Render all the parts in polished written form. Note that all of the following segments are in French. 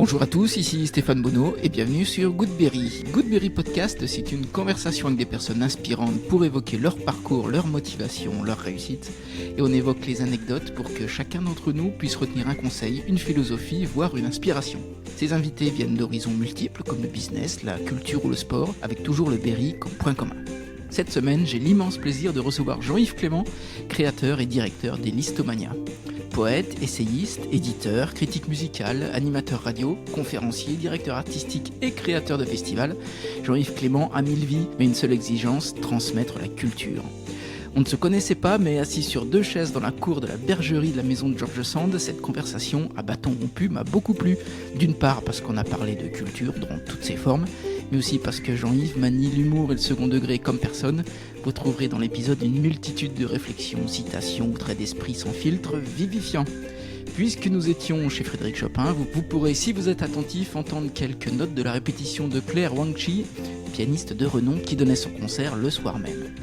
Bonjour à tous, ici Stéphane Bonneau et bienvenue sur Goodberry. Goodberry Podcast, c'est une conversation avec des personnes inspirantes pour évoquer leur parcours, leur motivation, leur réussite. Et on évoque les anecdotes pour que chacun d'entre nous puisse retenir un conseil, une philosophie, voire une inspiration. Ces invités viennent d'horizons multiples comme le business, la culture ou le sport, avec toujours le Berry comme point commun. Cette semaine, j'ai l'immense plaisir de recevoir Jean-Yves Clément, créateur et directeur des Listomania. Poète, essayiste, éditeur, critique musical, animateur radio, conférencier, directeur artistique et créateur de festivals, Jean-Yves Clément a 1000 vies, mais une seule exigence, transmettre la culture. On ne se connaissait pas, mais assis sur 2 chaises dans la cour de la bergerie de la maison de George Sand, cette conversation à bâton rompu m'a beaucoup plu. D'une part parce qu'on a parlé de culture dans toutes ses formes, mais aussi parce que Jean-Yves manie l'humour et le second degré comme personne. Vous trouverez dans l'épisode une multitude de réflexions, citations ou traits d'esprit sans filtre vivifiants. Puisque nous étions chez Frédéric Chopin, vous pourrez, si vous êtes attentif, entendre quelques notes de la répétition de Claire Wang-Chi, pianiste de renom qui donnait son concert le soir même.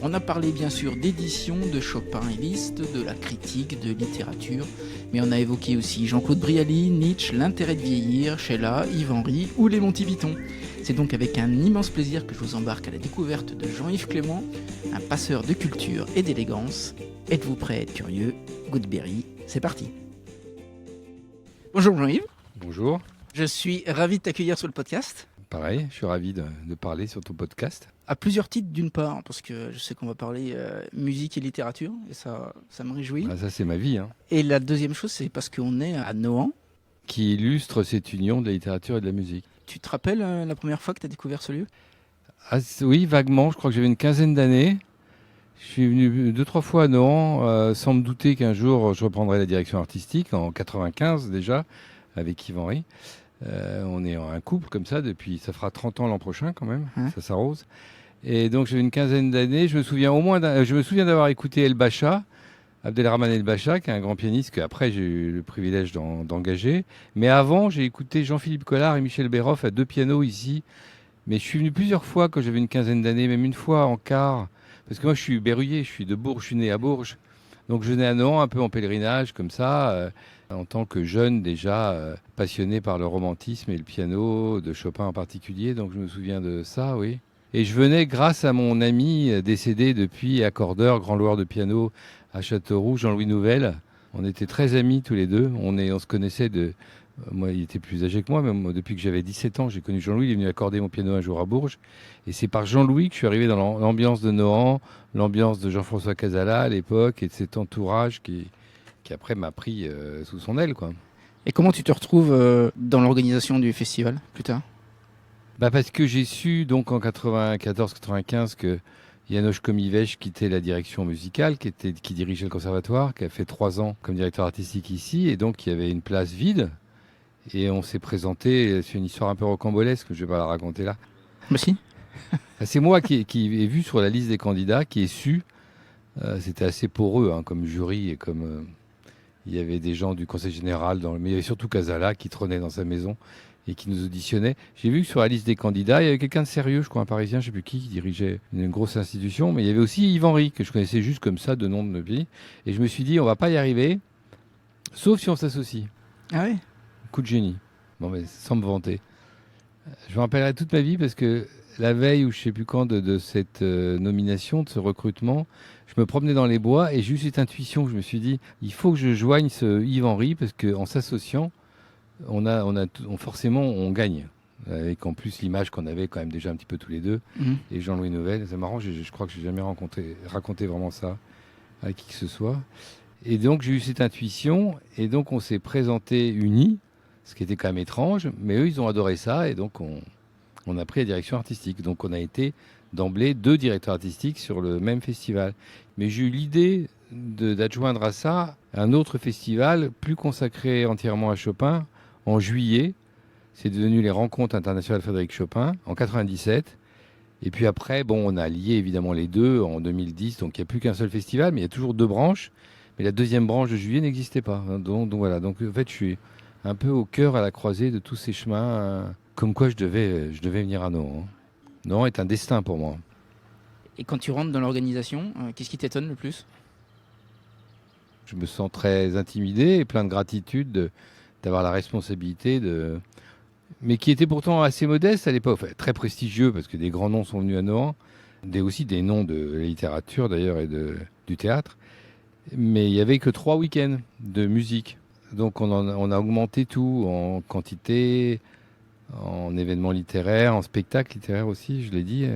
On a parlé bien sûr d'édition, de Chopin et Liszt, de la critique, de littérature, mais on a évoqué aussi Jean-Claude Brialy, Nietzsche, l'intérêt de vieillir, Sheila, Yves Henry ou les Monty Python. C'est donc avec un immense plaisir que je vous embarque à la découverte de Jean-Yves Clément, un passeur de culture et d'élégance. Êtes-vous prêt à être curieux? Goodberry, c'est parti. Bonjour Jean-Yves. Bonjour. Je suis ravi de t'accueillir sur le podcast. Pareil, je suis ravi de parler sur ton podcast. À plusieurs titres, d'une part, parce que je sais qu'on va parler musique et littérature, et ça me réjouit. Ah, ça, c'est ma vie. Et la deuxième chose, c'est parce qu'on est à Nohant. Qui illustre cette union de la littérature et de la musique. Tu te rappelles la première fois que tu as découvert ce lieu? Oui, vaguement. Je crois que j'avais une quinzaine d'années. Je suis venu 2-3 fois à Nohant, sans me douter qu'un jour, je reprendrai la direction artistique, en 95 déjà, avec Yves Henry. On est un couple comme ça depuis, ça fera 30 ans l'an prochain quand même, ça s'arrose. Et donc j'avais une quinzaine d'années, je me souviens d'avoir écouté El Bacha, Abdelrahman El Bacha, qui est un grand pianiste qu'après j'ai eu le privilège d'engager. Mais avant, j'ai écouté Jean-Philippe Collard et Michel Béroff à 2 pianos ici. Mais je suis venu plusieurs fois quand j'avais une quinzaine d'années, même une fois en quart, parce que moi je suis berruyer, je suis de Bourges, je suis né à Bourges. Donc je venais à Nohant un peu en pèlerinage comme ça, en tant que jeune déjà passionné par le romantisme et le piano, de Chopin en particulier. Donc je me souviens de ça, oui. Et je venais grâce à mon ami décédé depuis, accordeur, grand loueur de piano à Châteauroux, Jean-Louis Nouvel. On était très amis tous les deux. On se connaissait moi, il était plus âgé que moi, mais moi, depuis que j'avais 17 ans, j'ai connu Jean-Louis. Il est venu accorder mon piano un jour à Bourges. Et c'est par Jean-Louis que je suis arrivé dans l'ambiance de Nohant, l'ambiance de Jean-François Casala à l'époque, et de cet entourage qui après m'a pris sous son aile, quoi. Et comment tu te retrouves dans l'organisation du festival plus tard? Parce que j'ai su donc en 94-95 que János Komiveš quittait la direction musicale, qui dirigeait le conservatoire, qui a fait 3 ans comme directeur artistique ici, et donc il y avait une place vide. Et on s'est présenté, c'est une histoire un peu rocambolesque, je ne vais pas la raconter là. Bah si. C'est moi qui ai vu sur la liste des candidats, qui ai su, c'était assez poreux comme jury, et comme il y avait des gens du conseil général, mais il y avait surtout Casala qui trônait dans sa maison et qui nous auditionnait. J'ai vu que sur la liste des candidats, il y avait quelqu'un de sérieux, je crois un Parisien, je ne sais plus qui dirigeait une grosse institution, mais il y avait aussi Yves Henry, que je connaissais juste comme ça, de nom de pays. Et je me suis dit, on ne va pas y arriver, sauf si on s'associe. Ah ouais. Coup de génie. Bon, mais sans me vanter. Je me rappellerai toute ma vie parce que la veille ou je ne sais plus quand de cette nomination, de ce recrutement, je me promenais dans les bois et j'ai eu cette intuition. Je me suis dit, il faut que je joigne ce Yves Henry parce qu'en s'associant, forcément, on gagne. Avec en plus l'image qu'on avait quand même déjà un petit peu tous les deux. Et Jean-Louis Nouvel, c'est marrant, je crois que je n'ai jamais raconté vraiment ça à qui que ce soit. Et donc j'ai eu cette intuition et donc on s'est présentés unis, ce qui était quand même étrange, mais eux ils ont adoré ça et donc on a pris la direction artistique. Donc on a été d'emblée 2 directeurs artistiques sur le même festival. Mais j'ai eu l'idée d'adjoindre à ça un autre festival plus consacré entièrement à Chopin en juillet. C'est devenu les Rencontres internationales Frédéric Chopin en 97. Et puis après, on a lié évidemment les deux en 2010. Donc il n'y a plus qu'un seul festival, mais il y a toujours 2 branches. Mais la deuxième branche de juillet n'existait pas. Donc voilà. Donc en fait, je suis un peu au cœur, à la croisée de tous ces chemins. Comme quoi je devais venir à Nohant. Nohant est un destin pour moi. Et quand tu rentres dans l'organisation, qu'est-ce qui t'étonne le plus? Je me sens très intimidé et plein de gratitude d'avoir la responsabilité mais qui était pourtant assez modeste à l'époque, enfin, très prestigieux parce que des grands noms sont venus à Nohant, aussi des noms de la littérature d'ailleurs et du théâtre. Mais il n'y avait que 3 week-ends de musique. Donc on a augmenté tout en quantité, en événements littéraires, en spectacles littéraires aussi, je l'ai dit.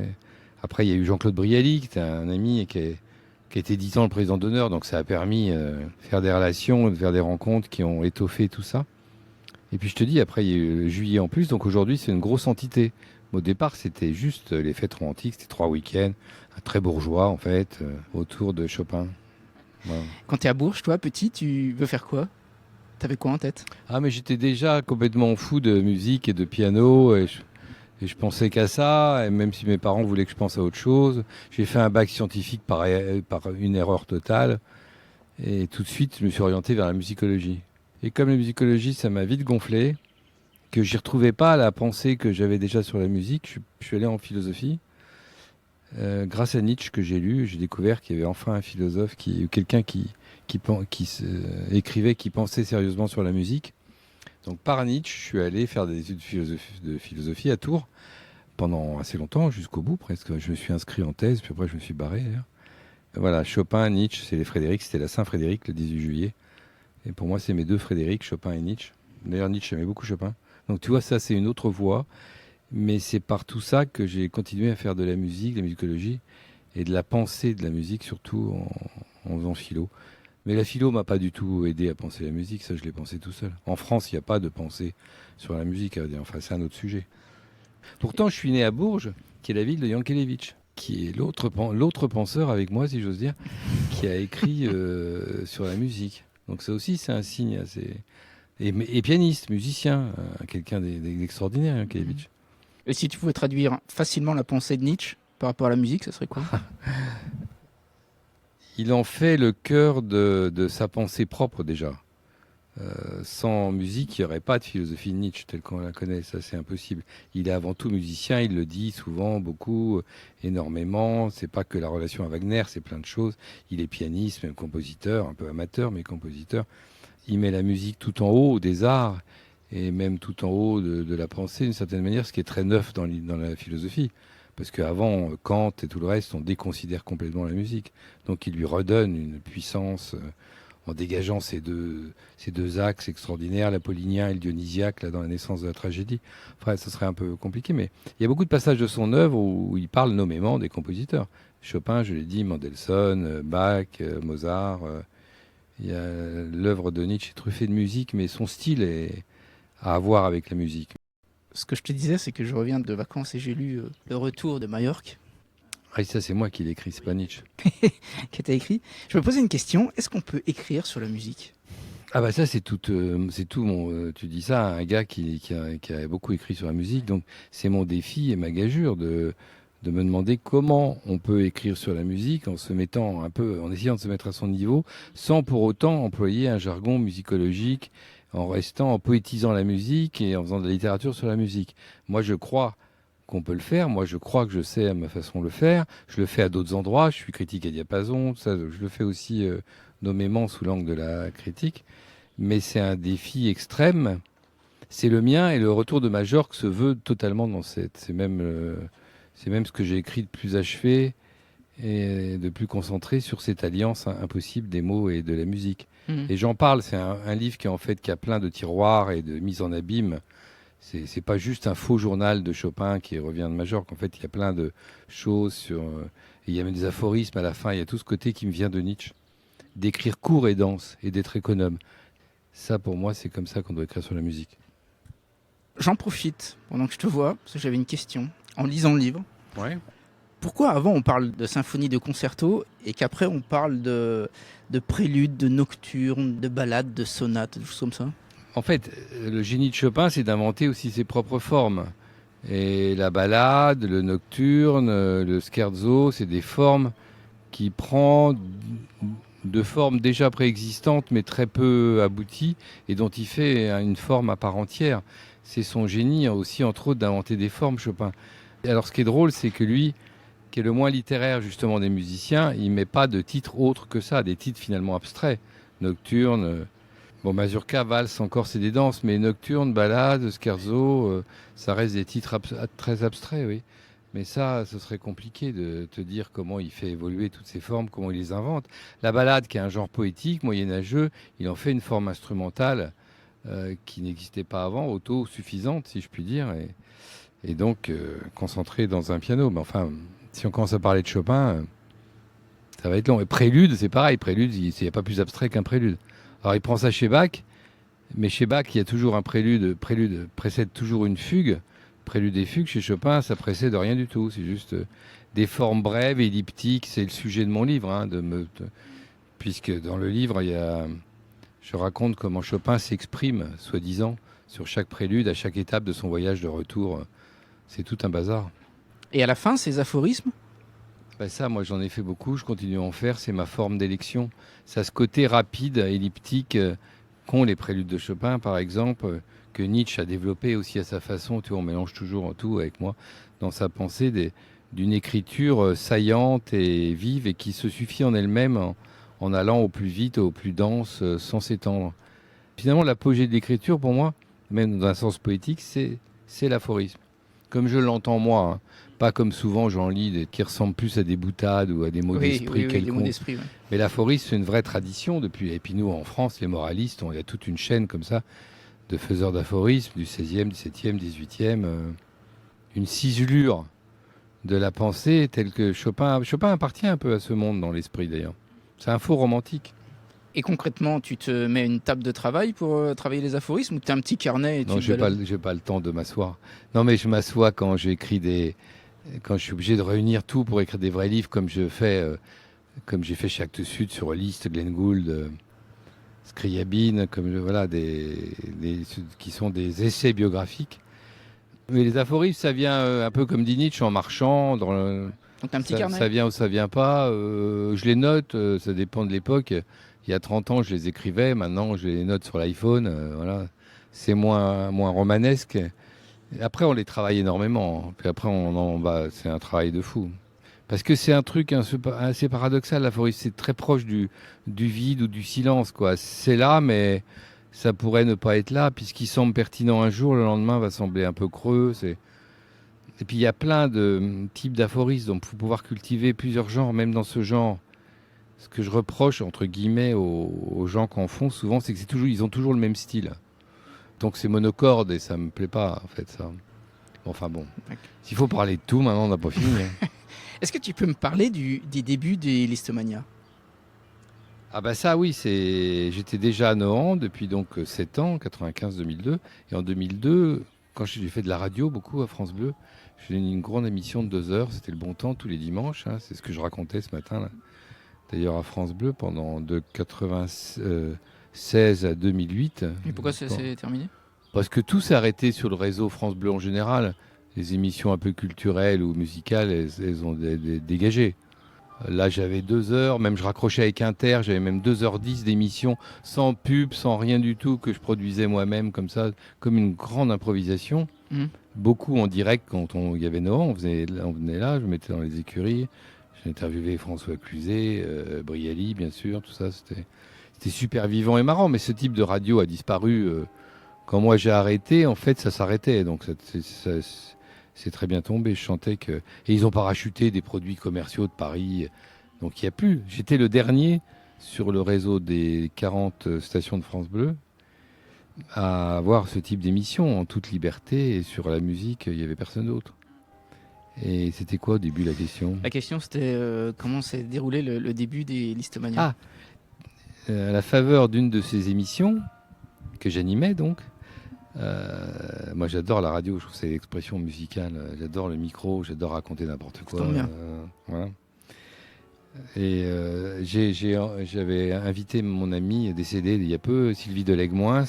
Après, il y a eu Jean-Claude Brialy, qui était un ami et qui a été 10 ans le président d'honneur. Donc ça a permis de faire des relations, de faire des rencontres qui ont étoffé tout ça. Et puis je te dis, après, il y a eu le Juillet en plus. Donc aujourd'hui, c'est une grosse entité. Au départ, c'était juste les fêtes romantiques. C'était 3 week-ends, un très bourgeois en fait, autour de Chopin. Voilà. Quand tu es à Bourges, toi, petit, tu veux faire quoi? T'avais quoi en tête? Ah, mais j'étais déjà complètement fou de musique et de piano. Et je pensais qu'à ça, et même si mes parents voulaient que je pense à autre chose. J'ai fait un bac scientifique par une erreur totale. Et tout de suite, je me suis orienté vers la musicologie. Et comme la musicologie, ça m'a vite gonflé, que j'y retrouvais pas la pensée que j'avais déjà sur la musique, je suis allé en philosophie. Grâce à Nietzsche que j'ai lu, j'ai découvert qu'il y avait enfin un philosophe, quelqu'un qui écrivait, qui pensait sérieusement sur la musique. Donc par Nietzsche, je suis allé faire des études de philosophie à Tours pendant assez longtemps, jusqu'au bout presque. Je me suis inscrit en thèse, puis après je me suis barré d'ailleurs. Voilà, Chopin, Nietzsche, c'est les Frédéric, c'était la Saint-Frédéric le 18 juillet. Et pour moi, c'est mes deux Frédéric, Chopin et Nietzsche. D'ailleurs, Nietzsche aimait beaucoup Chopin. Donc tu vois, ça c'est une autre voie. Mais c'est par tout ça que j'ai continué à faire de la musique, de la musicologie, et de la pensée de la musique, surtout en faisant philo. Mais la philo m'a pas du tout aidé à penser la musique, ça je l'ai pensé tout seul. En France, il n'y a pas de pensée sur la musique, enfin c'est un autre sujet. Pourtant, je suis né à Bourges, qui est la ville de Yankelevitch, qui est l'autre penseur avec moi, si j'ose dire, qui a écrit sur la musique. Donc ça aussi, c'est un signe assez... Et pianiste, musicien, quelqu'un d'extraordinaire, Yankelevitch. Et si tu pouvais traduire facilement la pensée de Nietzsche par rapport à la musique, ça serait quoi? Il en fait le cœur de sa pensée propre déjà. Sans musique, il n'y aurait pas de philosophie de Nietzsche telle qu'on la connaît, ça c'est impossible. Il est avant tout musicien, il le dit souvent, beaucoup, énormément. C'est pas que la relation à Wagner, c'est plein de choses. Il est pianiste, même compositeur, un peu amateur, mais compositeur. Il met la musique tout en haut des arts et même tout en haut de la pensée, d'une certaine manière, ce qui est très neuf dans la philosophie. Parce qu'avant, Kant et tout le reste, on déconsidère complètement la musique. Donc il lui redonne une puissance en dégageant ces deux axes extraordinaires, l'apollinien et le dionysiaque, là, dans la naissance de la tragédie. Enfin, ça serait un peu compliqué, mais il y a beaucoup de passages de son œuvre où il parle nommément des compositeurs. Chopin, je l'ai dit, Mendelssohn, Bach, Mozart. Il y a l'œuvre de Nietzsche est truffée de musique, mais son style est à voir avec la musique. Ce que je te disais, c'est que je reviens de vacances et j'ai lu Le Retour de Majorque. Ah, ça, c'est moi qui l'ai écrit, c'est pas Nietzsche. Qui t'a écrit. Je me posais une question, est-ce qu'on peut écrire sur la musique? Ah bah ça, c'est tout tu dis ça à un gars qui a beaucoup écrit sur la musique, donc c'est mon défi et ma gageure de me demander comment on peut écrire sur la musique en se mettant un peu, en essayant de se mettre à son niveau, sans pour autant employer un jargon musicologique, en poétisant la musique et en faisant de la littérature sur la musique. Moi, je crois qu'on peut le faire. Moi, je crois que je sais à ma façon le faire. Je le fais à d'autres endroits. Je suis critique à diapason. Ça, je le fais aussi nommément sous l'angle de la critique. Mais c'est un défi extrême. C'est le mien et le Retour de Majorque se veut totalement dans c'est même ce que j'ai écrit de plus achevé et de plus concentré sur cette alliance impossible des mots et de la musique. Et j'en parle, c'est un livre qui a plein de tiroirs et de mises en abîme. C'est pas juste un faux journal de Chopin qui revient de Majorque. En fait, il y a plein de choses et il y a même des aphorismes à la fin. Il y a tout ce côté qui me vient de Nietzsche. D'écrire court et dense et d'être économe. Ça, pour moi, c'est comme ça qu'on doit écrire sur la musique. J'en profite pendant que je te vois, parce que j'avais une question. En lisant le livre, Ouais. pourquoi avant on parle de symphonie, de concerto, et qu'après on parle de prélude, de nocturne, de ballade, de sonate, des choses comme ça? En fait, le génie de Chopin, c'est d'inventer aussi ses propres formes. Et la ballade, le nocturne, le scherzo, c'est des formes qui prend de formes déjà préexistantes, mais très peu abouties, et dont il fait une forme à part entière. C'est son génie aussi, entre autres, d'inventer des formes, Chopin. Alors, ce qui est drôle, c'est que lui, qui est le moins littéraire, justement, des musiciens, il met pas de titres autres que ça, des titres finalement abstraits. Nocturne, Bon, Mazurka, valse, encore c'est des danses, mais nocturne, ballade, scherzo, ça reste des titres très abstraits, oui. Mais ça, ce serait compliqué de te dire comment il fait évoluer toutes ces formes, comment il les invente. La ballade, qui est un genre poétique, moyenâgeux, il en fait une forme instrumentale qui n'existait pas avant, autosuffisante, si je puis dire, et donc concentrée dans un piano. Mais enfin, si on commence à parler de Chopin, ça va être long. Et prélude, c'est pareil. Prélude, il n'y a pas plus abstrait qu'un prélude. Alors, il prend ça chez Bach, mais chez Bach, il y a toujours un prélude. Prélude précède toujours une fugue. Prélude et fugue, chez Chopin, ça précède rien du tout. C'est juste des formes brèves, elliptiques. C'est le sujet de mon livre, hein, puisque dans le livre, je raconte comment Chopin s'exprime, soi-disant, sur chaque prélude, à chaque étape de son voyage de retour. C'est tout un bazar. Et à la fin, ces aphorismes? Ça, moi, j'en ai fait beaucoup. Je continue à en faire. C'est ma forme d'élection. Ça a ce côté rapide, elliptique, qu'ont les préludes de Chopin, par exemple, que Nietzsche a développé aussi à sa façon. Tu vois, on mélange toujours tout avec moi dans sa pensée d'une écriture saillante et vive et qui se suffit en elle-même en allant au plus vite, au plus dense, sans s'étendre. Finalement, l'apogée de l'écriture, pour moi, même dans un sens poétique, c'est l'aphorisme. Comme je l'entends moi, hein. Pas comme souvent j'en lis qui ressemblent plus à des boutades ou à des mots d'esprit quelconques. Des mots d'esprit, ouais. Mais l'aphorisme, c'est une vraie tradition depuis. Et puis nous, en France, les moralistes, il y a toute une chaîne comme ça de faiseurs d'aphorismes du 16e, 17e, 18e. Une ciselure de la pensée telle que Chopin appartient un peu à ce monde dans l'esprit d'ailleurs. C'est un faux romantique. Et concrètement, tu te mets une table de travail pour travailler les aphorismes ou tu as un petit carnet et non, j'ai pas le temps de m'asseoir. Non, mais je m'assois quand j'écris quand je suis obligé de réunir tout pour écrire des vrais livres comme j'ai fait chez Actes Sud sur Liszt, Glenn Gould, Scriabine, qui sont des essais biographiques. Mais les aphorismes, ça vient un peu comme dit Nietzsche, en marchant. Donc t'as un petit carnet. Ça vient ou ça vient pas. Je les note, ça dépend de l'époque. Il y a 30 ans, je les écrivais. Maintenant, je les note sur l'iPhone. Voilà. C'est moins romanesque. Et après, on les travaille énormément. Puis après, c'est un travail de fou. Parce que c'est un truc assez paradoxal, l'aphorisme. C'est très proche du vide ou du silence, quoi. C'est là, mais ça pourrait ne pas être là. Puis ce qui semble pertinent un jour, le lendemain va sembler un peu creux. Et puis il y a plein de types d'aphorismes. Donc il faut pouvoir cultiver plusieurs genres, même dans ce genre. Ce que je reproche, entre guillemets, aux gens qui en font souvent, c'est que ils ont toujours le même style. Donc c'est monocorde et ça me plaît pas, en fait, ça. Enfin bon, s'il faut parler de tout, maintenant on n'a pas fini. Hein. Est-ce que tu peux me parler des débuts des Listomania? Ah ça oui, j'étais déjà à Nohant depuis donc 7 ans, 95-2002. Et en 2002, quand j'ai fait de la radio beaucoup à France Bleu, j'ai eu une grande émission de 2 heures, c'était le bon temps tous les dimanches, hein, c'est ce que je racontais ce matin, là. D'ailleurs à France Bleu pendant de 96 à 2008. Et pourquoi ça s'est terminé? Parce que tout s'est arrêté sur le réseau France Bleu en général. Les émissions un peu culturelles ou musicales, elles ont dégagé. Là, j'avais 2 heures, même je raccrochais avec Inter, j'avais même 2h10 d'émissions sans pub, sans rien du tout, que je produisais moi-même comme ça, comme une grande improvisation. Beaucoup en direct quand il y avait Nohant, on venait là, je me mettais dans les écuries. J'ai interviewé François Cluzet, Brialy, bien sûr, tout ça, c'était super vivant et marrant. Mais ce type de radio a disparu quand moi j'ai arrêté. En fait, ça s'arrêtait, donc c'est très bien tombé. Je chantais que... Et ils ont parachuté des produits commerciaux de Paris, donc il n'y a plus. J'étais le dernier sur le réseau des 40 stations de France Bleu à avoir ce type d'émission en toute liberté, et sur la musique, il n'y avait personne d'autre. Et c'était quoi au début la question? La question c'était comment s'est déroulé le début des Listomania. À la faveur d'une de ces émissions que j'animais donc, moi j'adore la radio, je trouve que c'est l'expression musicale, j'adore le micro, j'adore raconter n'importe quoi. Voilà. Et j'avais invité mon ami décédé il y a peu, Sylvie Delegmoins,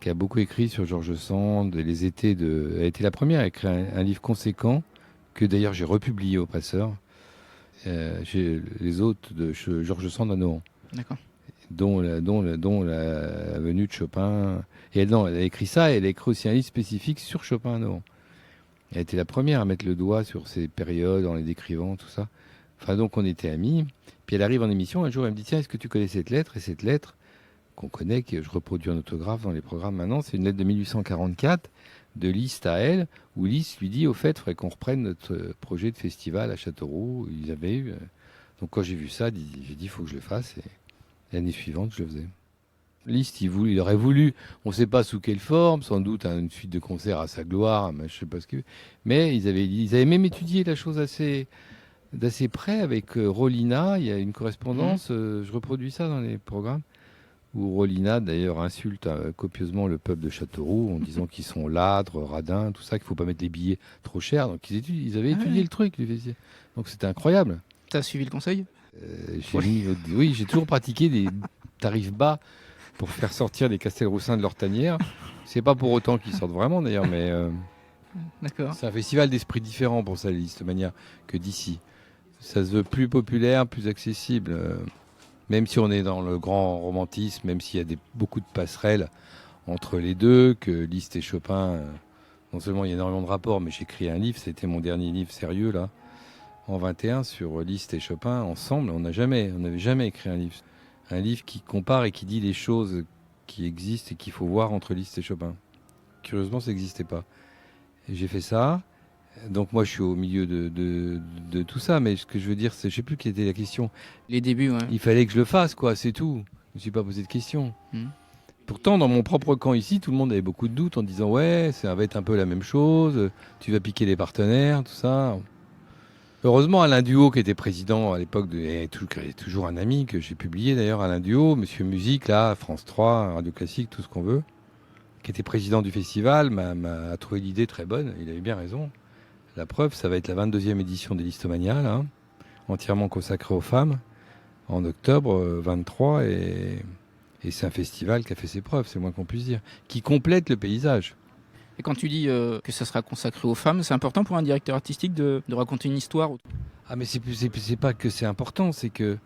qui a beaucoup écrit sur George Sand, les étés elle a été la première à écrire un livre conséquent, que d'ailleurs j'ai republié au passeur. J'ai les hôtes de George Sand à Nohant. D'accord. Dont la venue de Chopin. Et elle a écrit ça, et elle a écrit aussi un livre spécifique sur Chopin à Nohant. Elle a été la première à mettre le doigt sur ces périodes en les décrivant, tout ça. Enfin, donc on était amis. Puis elle arrive en émission, un jour elle me dit: tiens, est-ce que tu connais cette lettre? Et cette lettre, qu'on connaît, que je reproduis en autographe dans les programmes maintenant. C'est une lettre de 1844 de Liszt à elle, où Liszt lui dit, au fait, il faudrait qu'on reprenne notre projet de festival à Châteauroux. Ils avaient eu... Donc quand j'ai vu ça, j'ai dit, il faut que je le fasse. Et l'année suivante, je le faisais. Liszt, il aurait voulu, on ne sait pas sous quelle forme, sans doute une suite de concerts à sa gloire, mais je sais pas ce que... Mais ils avaient même étudié la chose d'assez près avec Rollina. Il y a une correspondance, je reproduis ça dans les programmes, où Rollina d'ailleurs insulte copieusement le peuple de Châteauroux en disant qu'ils sont ladres, radins, tout ça, qu'il ne faut pas mettre des billets trop chers. Donc ils avaient étudié le truc. Donc c'était incroyable. T'as suivi le conseil? Oui, j'ai toujours pratiqué des tarifs bas pour faire sortir les Castelroussins de leur tanière. C'est pas pour autant qu'ils sortent vraiment d'ailleurs, mais D'accord. C'est un festival d'esprit différent pour ça, Listomania, que d'ici. Ça se veut plus populaire, plus accessible. Même si on est dans le grand romantisme, même s'il y a beaucoup de passerelles entre les deux, que Liszt et Chopin, non seulement il y a énormément de rapports, mais j'ai écrit un livre, c'était mon dernier livre sérieux là, en 21 sur Liszt et Chopin ensemble. On n'avait jamais écrit un livre qui compare et qui dit les choses qui existent et qu'il faut voir entre Liszt et Chopin. Curieusement, ça n'existait pas. Et j'ai fait ça. Donc moi, je suis au milieu de tout ça, mais ce que je veux dire, c'est, je sais plus quelle était la question. Les débuts, ouais. Il fallait que je le fasse, quoi, c'est tout. Je me suis pas posé de questions. Pourtant, dans mon propre camp ici, tout le monde avait beaucoup de doutes en disant ouais, ça va être un peu la même chose, tu vas piquer les partenaires, tout ça. Heureusement, Alain Duhaut, qui était président à l'époque, est toujours un ami que j'ai publié d'ailleurs, Alain Duhaut, Monsieur Musique, là, France 3, Radio Classique, tout ce qu'on veut, qui était président du festival, a trouvé l'idée très bonne, il avait bien raison. La preuve, ça va être la 22e édition des Listomania, là, entièrement consacrée aux femmes, en octobre 23, et c'est un festival qui a fait ses preuves, c'est le moins qu'on puisse dire, qui complète le paysage. Et quand tu dis que ça sera consacré aux femmes, c'est important pour un directeur artistique de raconter une histoire? Ah mais c'est pas que c'est important, c'est que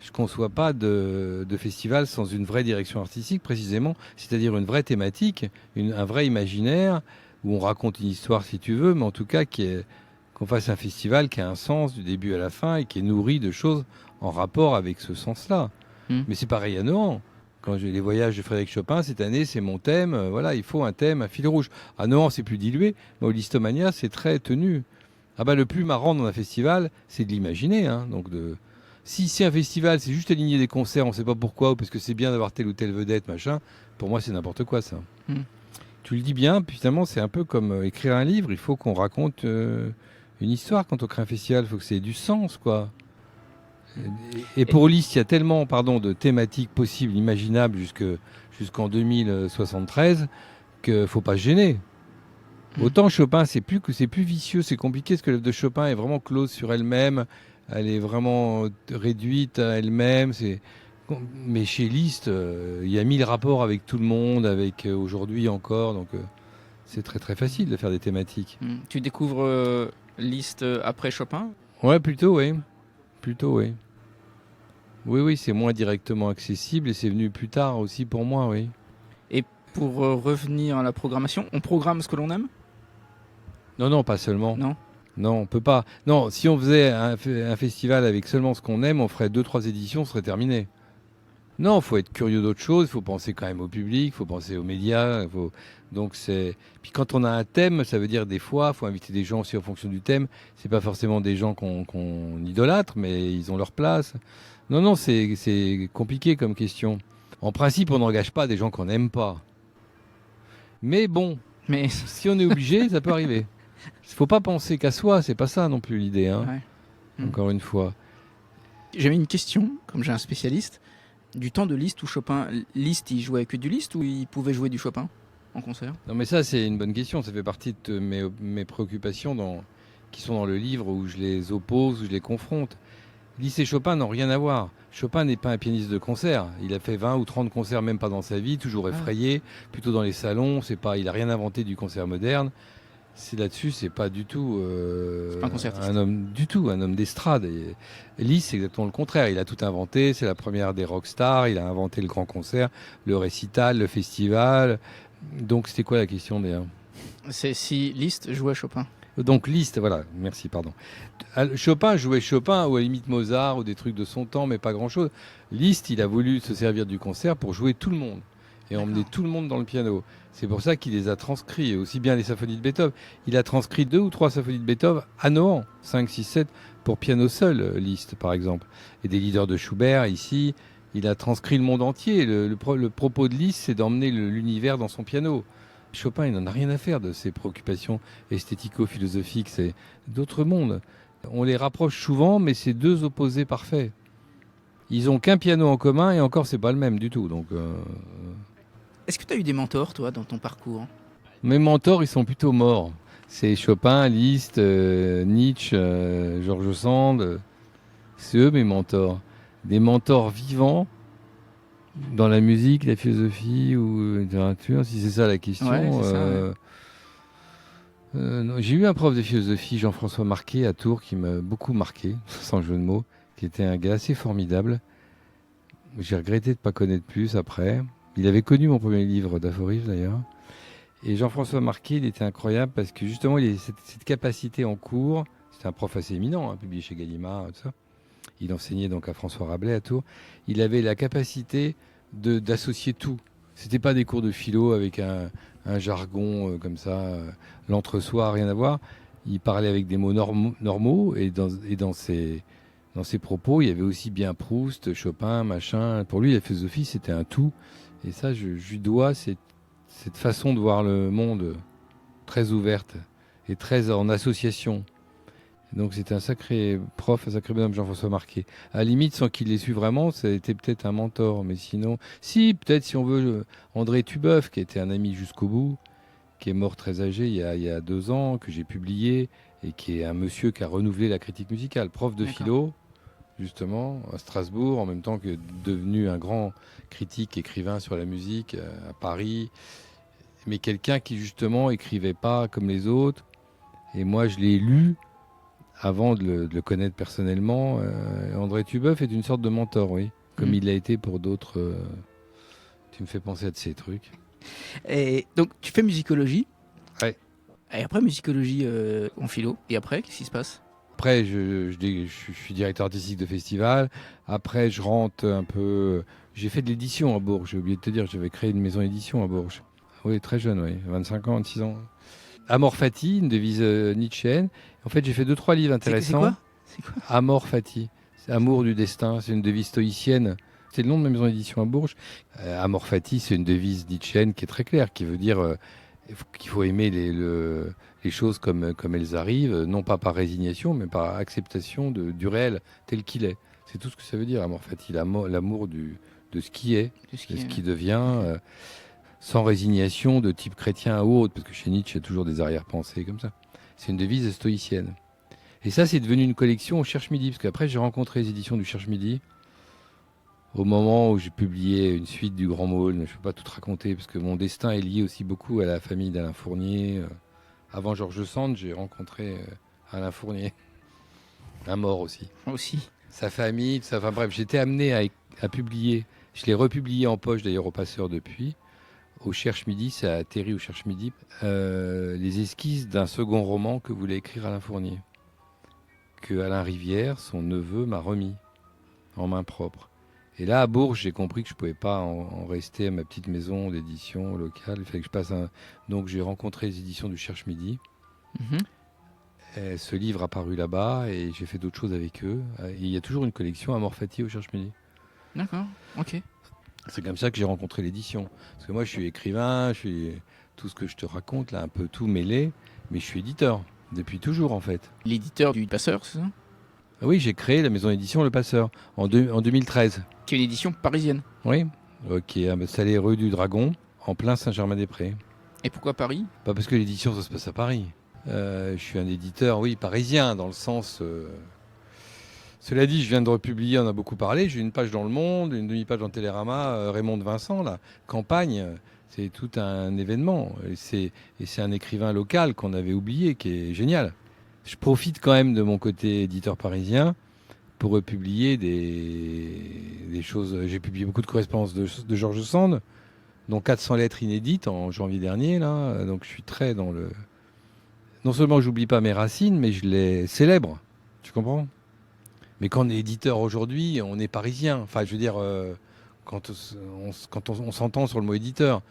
je ne conçois pas de festival sans une vraie direction artistique, précisément, c'est-à-dire une vraie thématique, un vrai imaginaire, où on raconte une histoire si tu veux, mais en tout cas qu'on fasse un festival qui a un sens du début à la fin et qui est nourri de choses en rapport avec ce sens-là. Mais c'est pareil à Nohant. Quand j'ai les voyages de Frédéric Chopin, cette année, c'est mon thème. Voilà, il faut un thème, un fil rouge. À Nohant, c'est plus dilué, mais au Listomania, c'est très tenu. Ah bah, le plus marrant dans un festival, c'est de l'imaginer. Hein, donc si un festival, c'est juste aligner des concerts, on ne sait pas pourquoi, ou parce que c'est bien d'avoir telle ou telle vedette, machin, pour moi, c'est n'importe quoi, ça. Tu le dis bien, puis finalement, c'est un peu comme écrire un livre. Il faut qu'on raconte une histoire quand on crée un festival. Il faut que ça ait du sens, quoi. Et pour Liszt, il y a tellement de thématiques possibles, imaginables jusqu'en 2073 qu'il ne faut pas se gêner. Autant Chopin, c'est plus vicieux, c'est compliqué, parce que l'œuvre de Chopin est vraiment close sur elle-même, elle est vraiment réduite à elle-même. Mais chez Liszt, il y a 1000 rapports avec tout le monde, avec aujourd'hui encore, donc c'est très très facile de faire des thématiques. Tu découvres Liszt après Chopin? Ouais, plutôt, oui. Oui, c'est moins directement accessible et c'est venu plus tard aussi pour moi, oui. Et pour revenir à la programmation, on programme ce que l'on aime? Non, pas seulement. Non, on peut pas. Non, si on faisait un festival avec seulement ce qu'on aime, on ferait 2-3 éditions, ce serait terminé. Non, il faut être curieux d'autre chose, il faut penser quand même au public, il faut penser aux médias. Puis quand on a un thème, ça veut dire des fois, il faut inviter des gens aussi en fonction du thème. C'est pas forcément des gens qu'on idolâtre, mais ils ont leur place. Non, c'est compliqué comme question. En principe, on n'engage pas des gens qu'on n'aime pas. Mais bon, si on est obligé, ça peut arriver. Il ne faut pas penser qu'à soi, c'est pas ça non plus l'idée. Hein. Ouais. Encore une fois. J'avais une question, comme j'ai un spécialiste. Du temps de Liszt ou Chopin, Liszt, il jouait que du Liszt ou il pouvait jouer du Chopin en concert? Non, mais ça, c'est une bonne question. Ça fait partie de mes préoccupations qui sont dans le livre où je les oppose, où je les confronte. Liszt et Chopin n'ont rien à voir. Chopin n'est pas un pianiste de concert. Il a fait 20 ou 30 concerts, même pas dans sa vie, toujours effrayé, plutôt dans les salons. Il n'a rien inventé du concert moderne. Là-dessus, c'est pas du tout c'est pas un concertiste. un homme d'estrade. Liszt, c'est exactement le contraire. Il a tout inventé. C'est la première des rockstars. Il a inventé le grand concert, le récital, le festival. Donc, c'était quoi la question d'ailleurs? C'est si Liszt jouait Chopin. Donc Liszt, voilà, merci, pardon. Chopin jouait Chopin ou à la limite Mozart ou des trucs de son temps, mais pas grand-chose. Liszt, il a voulu se servir du concert pour jouer tout le monde et emmener tout le monde dans le piano. C'est pour ça qu'il les a transcrits, aussi bien les symphonies de Beethoven. Il a transcrit 2 ou 3 symphonies de Beethoven à Nohant, 5, 6, 7, pour piano seul, Liszt par exemple. Et des leaders de Schubert, ici, il a transcrit le monde entier. Le propos de Liszt, c'est d'emmener l'univers dans son piano. Chopin, il n'en a rien à faire de ses préoccupations esthético-philosophiques, c'est d'autres mondes. On les rapproche souvent, mais c'est 2 opposés parfaits. Ils ont qu'un piano en commun, et encore, c'est pas le même du tout. Donc, Est-ce que tu as eu des mentors, toi, dans ton parcours? mes mentors, ils sont plutôt morts. C'est Chopin, Liszt, Nietzsche, George Sand. C'est eux mes mentors. Des mentors vivants, dans la musique, la philosophie ou la littérature, si c'est ça la question. Ouais, c'est ça, ouais. Non, j'ai eu un prof de philosophie, Jean-François Marquet, à Tours, qui m'a beaucoup marqué, sans jeu de mots, qui était un gars assez formidable. J'ai regretté de ne pas connaître plus après. Il avait connu mon premier livre d'aphorismes d'ailleurs. Et Jean-François Marquet, il était incroyable parce que justement, il avait cette capacité en cours. C'était un prof assez éminent, publié chez Gallimard, tout ça. Il enseignait donc à François Rabelais à Tours. Il avait la capacité d'associer tout. C'était pas des cours de philo avec un jargon comme ça, l'entre-soi, rien à voir. Il parlait avec des mots normaux et dans ses propos, il y avait aussi bien Proust, Chopin, machin. Pour lui, la philosophie, c'était un tout. Et ça, je lui dois cette façon de voir le monde très ouverte et très en association. Donc c'était un sacré prof, un sacré bonhomme, Jean-François Marquet. À la limite, sans qu'il l'ait su vraiment, ça a été peut-être un mentor. Mais sinon, peut-être si on veut, André Tubeuf, qui était un ami jusqu'au bout, qui est mort très âgé il y a 2 ans, que j'ai publié, et qui est un monsieur qui a renouvelé la critique musicale, prof de philo, justement, à Strasbourg, en même temps que devenu un grand critique, écrivain sur la musique à Paris, mais quelqu'un qui justement écrivait pas comme les autres. Et moi, je l'ai lu avant de le connaître personnellement. André Tubeuf est une sorte de mentor, oui, comme il l'a été pour d'autres. Tu me fais penser à de ces trucs. Et donc, tu fais musicologie. Ouais. Et après, musicologie en philo. Et après, qu'est-ce qui se passe? Après, je suis directeur artistique de festival. Après, je rentre un peu. J'ai fait de l'édition à Bourges. J'ai oublié de te dire, j'avais créé une maison d'édition à Bourges. Oui, très jeune, oui. 25 ans, 26 ans. Amor Fati, une devise nietzschéenne. En fait, j'ai fait 2-3 livres intéressants. C'est quoi Amor Fati. C'est Amour du destin. C'est une devise stoïcienne. C'est le nom de ma maison d'édition à Bourges. Amor Fati, c'est une devise nietzschéenne qui est très claire, qui veut dire qu'il faut aimer les choses comme elles arrivent, non pas par résignation, mais par acceptation du réel tel qu'il est. C'est tout ce que ça veut dire, Amor Fati, l'amour de ce qui est, de ce qui devient, sans résignation de type chrétien ou autre, parce que chez Nietzsche, il y a toujours des arrière-pensées comme ça. C'est une devise stoïcienne. Et ça, c'est devenu une collection au Cherche-Midi, parce qu'après, j'ai rencontré les éditions du Cherche-Midi, au moment où j'ai publié une suite du Grand Maulne. Je ne peux pas tout raconter, parce que mon destin est lié aussi beaucoup à la famille d'Alain Fournier. Avant George Sand, j'ai rencontré Alain Fournier, un mort aussi. Sa famille, enfin bref, j'étais amené à publier. Je l'ai republié en poche d'ailleurs au Passeur depuis. Au Cherche-Midi, ça a atterri au Cherche-Midi, les esquisses d'un second roman que voulait écrire Alain Fournier, que Alain Rivière, son neveu, m'a remis en main propre. Et là, à Bourges, j'ai compris que je ne pouvais pas en rester à ma petite maison d'édition locale. Il fallait que je passe Donc j'ai rencontré les éditions du Cherche-Midi. Ce livre a paru là-bas et j'ai fait d'autres choses avec eux. Et il y a toujours une collection Amor Fati au Cherche-Midi. D'accord, ok. C'est comme ça que j'ai rencontré l'édition. Parce que moi, je suis écrivain, je suis tout ce que je te raconte, là, un peu tout mêlé, mais je suis éditeur, depuis toujours en fait. L'éditeur du Passeur, c'est ça? Oui, j'ai créé la maison d'édition Le Passeur en 2013. Qui est une édition parisienne. Oui, qui est installée rue du Dragon, en plein Saint-Germain-des-Prés. Et pourquoi Paris? Pas parce que l'édition, ça se passe à Paris. Je suis un éditeur, oui, parisien, dans le sens... Cela dit, je viens de republier, on a beaucoup parlé, j'ai une page dans Le Monde, une demi-page dans Télérama, Raymond de Vincent, là, Campagne, c'est tout un événement. Et c'est un écrivain local qu'on avait oublié, qui est génial. Je profite quand même de mon côté éditeur parisien pour republier des choses. J'ai publié beaucoup de correspondances de George Sand, dont 400 lettres inédites en janvier dernier, là, donc je suis très dans le... non seulement j'oublie pas mes racines, mais je les célèbre. Tu comprends? Mais quand on est éditeur aujourd'hui, on est parisien. Enfin, je veux dire, quand on s'entend sur le mot éditeur.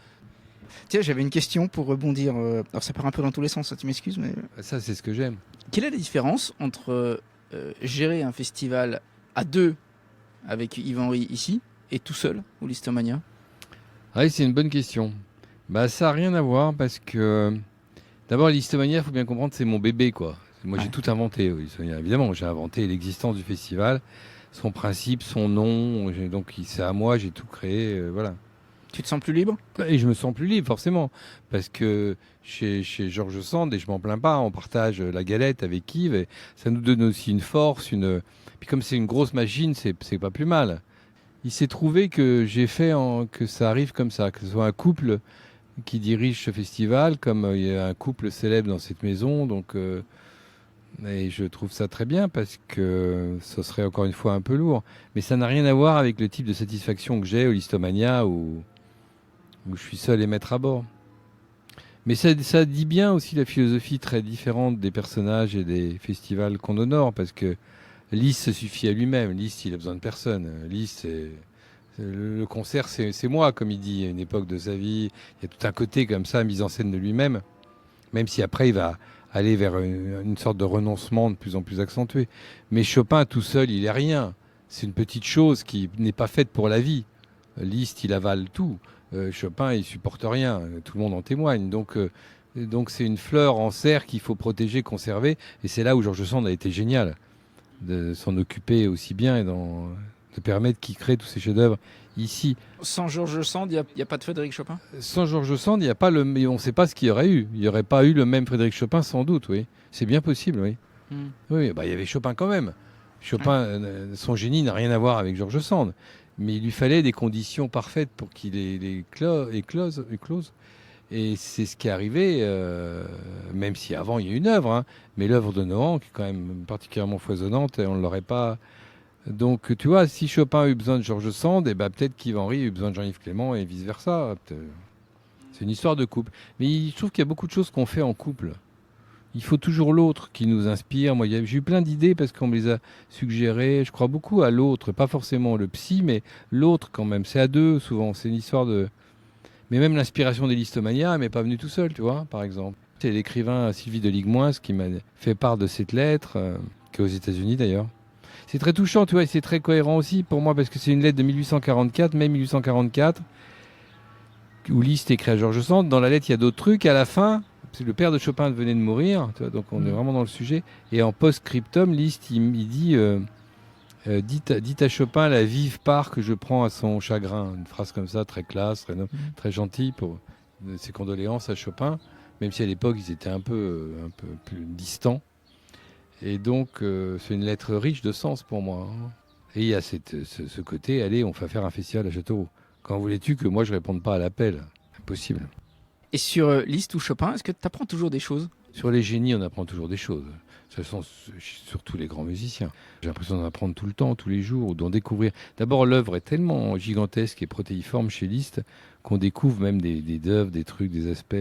Tiens, j'avais une question pour rebondir. Alors ça part un peu dans tous les sens, hein, tu m'excuses, mais Ça, c'est ce que j'aime. quelle est la différence entre gérer un festival à deux avec Yves-Henri ici et tout seul au Listomania? Ah oui, c'est une bonne question. Bah, ça n'a rien à voir parce que d'abord, l'Histomania, il faut bien comprendre, c'est mon bébé, quoi. Moi, j'ai tout inventé. Oui, évidemment, j'ai inventé l'existence du festival, son principe, son nom. Donc, c'est à moi, j'ai tout créé. Voilà. Tu te sens plus libre? Et je me sens plus libre, forcément. Parce que chez Georges Sand, et je m'en plains pas, on partage la galette avec Yves. Et ça nous donne aussi une force. Puis comme c'est une grosse machine, c'est pas plus mal. Il s'est trouvé que j'ai fait que ça arrive comme ça, que ce soit un couple qui dirige ce festival, comme il y a un couple célèbre dans cette maison. Donc, et je trouve ça très bien parce que ce serait encore une fois un peu lourd. Mais ça n'a rien à voir avec le type de satisfaction que j'ai au Listomania où je suis seul et maître à bord. Mais ça dit bien aussi la philosophie très différente des personnages et des festivals qu'on honore, parce que Lys se suffit à lui-même. Lys, il a besoin de personne. Lys, le concert, c'est moi, comme il dit, à une époque de sa vie. Il y a tout un côté comme ça, mise en scène de lui-même, même si après il va aller vers une sorte de renoncement de plus en plus accentué. Mais Chopin, tout seul, il est rien. C'est une petite chose qui n'est pas faite pour la vie. Liszt, il avale tout. Chopin, il supporte rien. Tout le monde en témoigne. Donc c'est une fleur en serre qu'il faut protéger, conserver. Et c'est là où Georges Sand a été génial, de s'en occuper aussi bien et de permettre qu'il crée tous ces chefs-d'œuvre ici. Sans Georges Sand, il n'y a pas de Frédéric Chopin? Sans Georges Sand, il n'y a pas mais on ne sait pas ce qu'il y aurait eu. Il n'y aurait pas eu le même Frédéric Chopin, sans doute, oui. C'est bien possible, oui. Oui, bah, il y avait Chopin quand même. Chopin, son génie n'a rien à voir avec Georges Sand. Mais il lui fallait des conditions parfaites pour qu'il éclose. Et c'est ce qui est arrivé, même si avant il y a une œuvre, hein, mais l'œuvre de Nohant, qui est quand même particulièrement foisonnante, et on ne l'aurait pas. Donc tu vois, si Chopin a eu besoin de Georges Sand, et ben, peut-être qu'Yves-Henri a eu besoin de Jean-Yves Clément, et vice-versa. C'est une histoire de couple. Mais je trouve qu'il y a beaucoup de choses qu'on fait en couple. Il faut toujours l'autre qui nous inspire. Moi, j'ai eu plein d'idées parce qu'on me les a suggérées. Je crois beaucoup à l'autre, pas forcément le psy, mais l'autre quand même. C'est à deux, souvent. C'est une histoire de... Mais même l'inspiration des Listomania, elle m'est pas venue tout seul, tu vois, par exemple. C'est l'écrivain Sylvie de Ligmoins qui m'a fait part de cette lettre, qui est aux États-Unis d'ailleurs. C'est très touchant, tu vois, et c'est très cohérent aussi pour moi, parce que c'est une lettre de 1844, mai 1844, où Liszt écrit à Georges Sand. Dans la lettre, il y a d'autres trucs. À la fin... Le père de Chopin venait de mourir, tu vois, donc on est vraiment dans le sujet. Et en post-scriptum, Liszt, il dit dites à Chopin la vive part que je prends à son chagrin. Une phrase comme ça, très classe, très gentille pour ses condoléances à Chopin, même si à l'époque ils étaient un peu plus distants. Et donc c'est une lettre riche de sens pour moi. Hein. Et il y a ce côté, allez, on va faire un festival à Châteauroux. Quand voulais-tu que moi je réponde pas à l'appel? Impossible. Et sur Liszt ou Chopin, est-ce que tu apprends toujours des choses? Sur les génies, on apprend toujours des choses. De toute façon, surtout les grands musiciens. J'ai l'impression d'en apprendre tout le temps, tous les jours, ou d'en découvrir. D'abord, l'œuvre est tellement gigantesque et protéiforme chez Liszt qu'on découvre même des œuvres, des trucs, des aspects.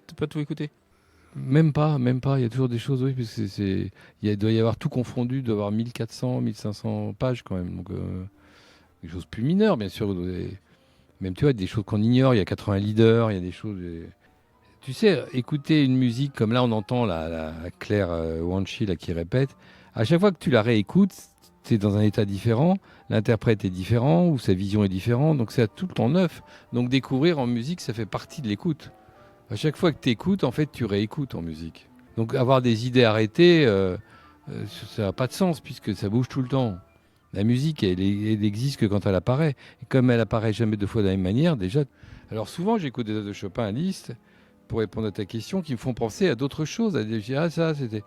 T'as pas tout écouté? Même pas. Il y a toujours des choses, oui, parce que il doit y avoir tout confondu, il doit y avoir 1400, 1500 pages quand même. Donc, des choses plus mineures, bien sûr. Même, tu vois, des choses qu'on ignore. Il y a 80 leaders, il y a des choses... Tu sais, écouter une musique comme là, on entend la Claire Wanchi là, qui répète. À chaque fois que tu la réécoutes, tu es dans un état différent. L'interprète est différent ou sa vision est différente. Donc, c'est tout le temps neuf. Donc, découvrir en musique, ça fait partie de l'écoute. À chaque fois que tu écoutes, en fait, tu réécoutes en musique. Donc, avoir des idées arrêtées, ça n'a pas de sens puisque ça bouge tout le temps. La musique, elle existe que quand elle apparaît. Et comme elle apparaît jamais deux fois de la même manière, déjà... Alors souvent, j'écoute des œuvres de Chopin à Liszt, pour répondre à ta question, qui me font penser à d'autres choses. À dire, ah, ça, c'était...